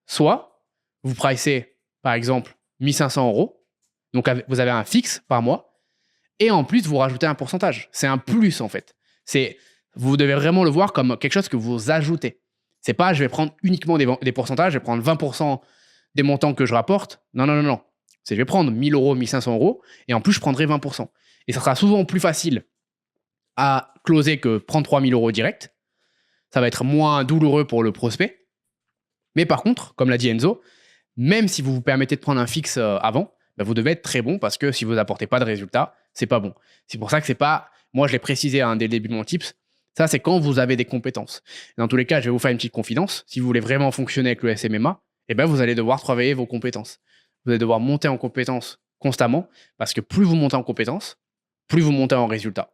Soit vous pricez, par exemple, 1 500 euros. Donc vous avez un fixe par mois. Et en plus, vous rajoutez un pourcentage. C'est un plus, en fait. Vous devez vraiment le voir comme quelque chose que vous ajoutez. C'est pas, je vais prendre uniquement des pourcentages, je vais prendre 20% des montants que je rapporte. Non, non, non, non. Je vais prendre 1 000 euros, 1 500 euros, et en plus, je prendrai 20%. Et ça sera souvent plus facile à closer que prendre 3 000 euros direct. Ça va être moins douloureux pour le prospect. Mais par contre, comme l'a dit Enzo, même si vous vous permettez de prendre un fixe avant, bah, vous devez être très bon parce que si vous n'apportez pas de résultats, c'est pas bon. C'est pour ça que c'est pas. Moi, je l'ai précisé dès le début de mon tips. Ça, c'est quand vous avez des compétences. Dans tous les cas, je vais vous faire une petite confidence. Si vous voulez vraiment fonctionner avec le SMMA, eh ben, vous allez devoir travailler vos compétences. Vous allez devoir monter en compétences constamment parce que plus vous montez en compétences, plus vous montez en résultats.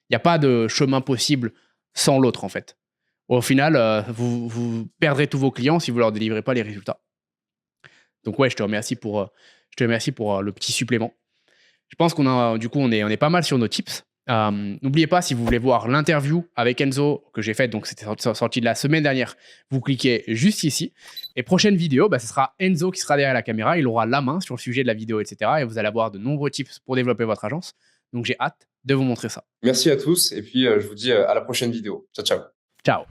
Il n'y a pas de chemin possible sans l'autre, en fait. Au final, vous perdrez tous vos clients si vous ne leur délivrez pas les résultats. Donc ouais, je te remercie pour le petit supplément. Je pense on est pas mal sur nos tips. N'oubliez pas, si vous voulez voir l'interview avec Enzo que j'ai faite, donc c'était sorti de la semaine dernière, vous cliquez juste ici. Et prochaine vidéo, ce sera Enzo qui sera derrière la caméra, il aura la main sur le sujet de la vidéo, etc. Et vous allez avoir de nombreux tips pour développer votre agence. Donc j'ai hâte de vous montrer ça. Merci à tous et puis je vous dis à la prochaine vidéo. Ciao, ciao. Ciao.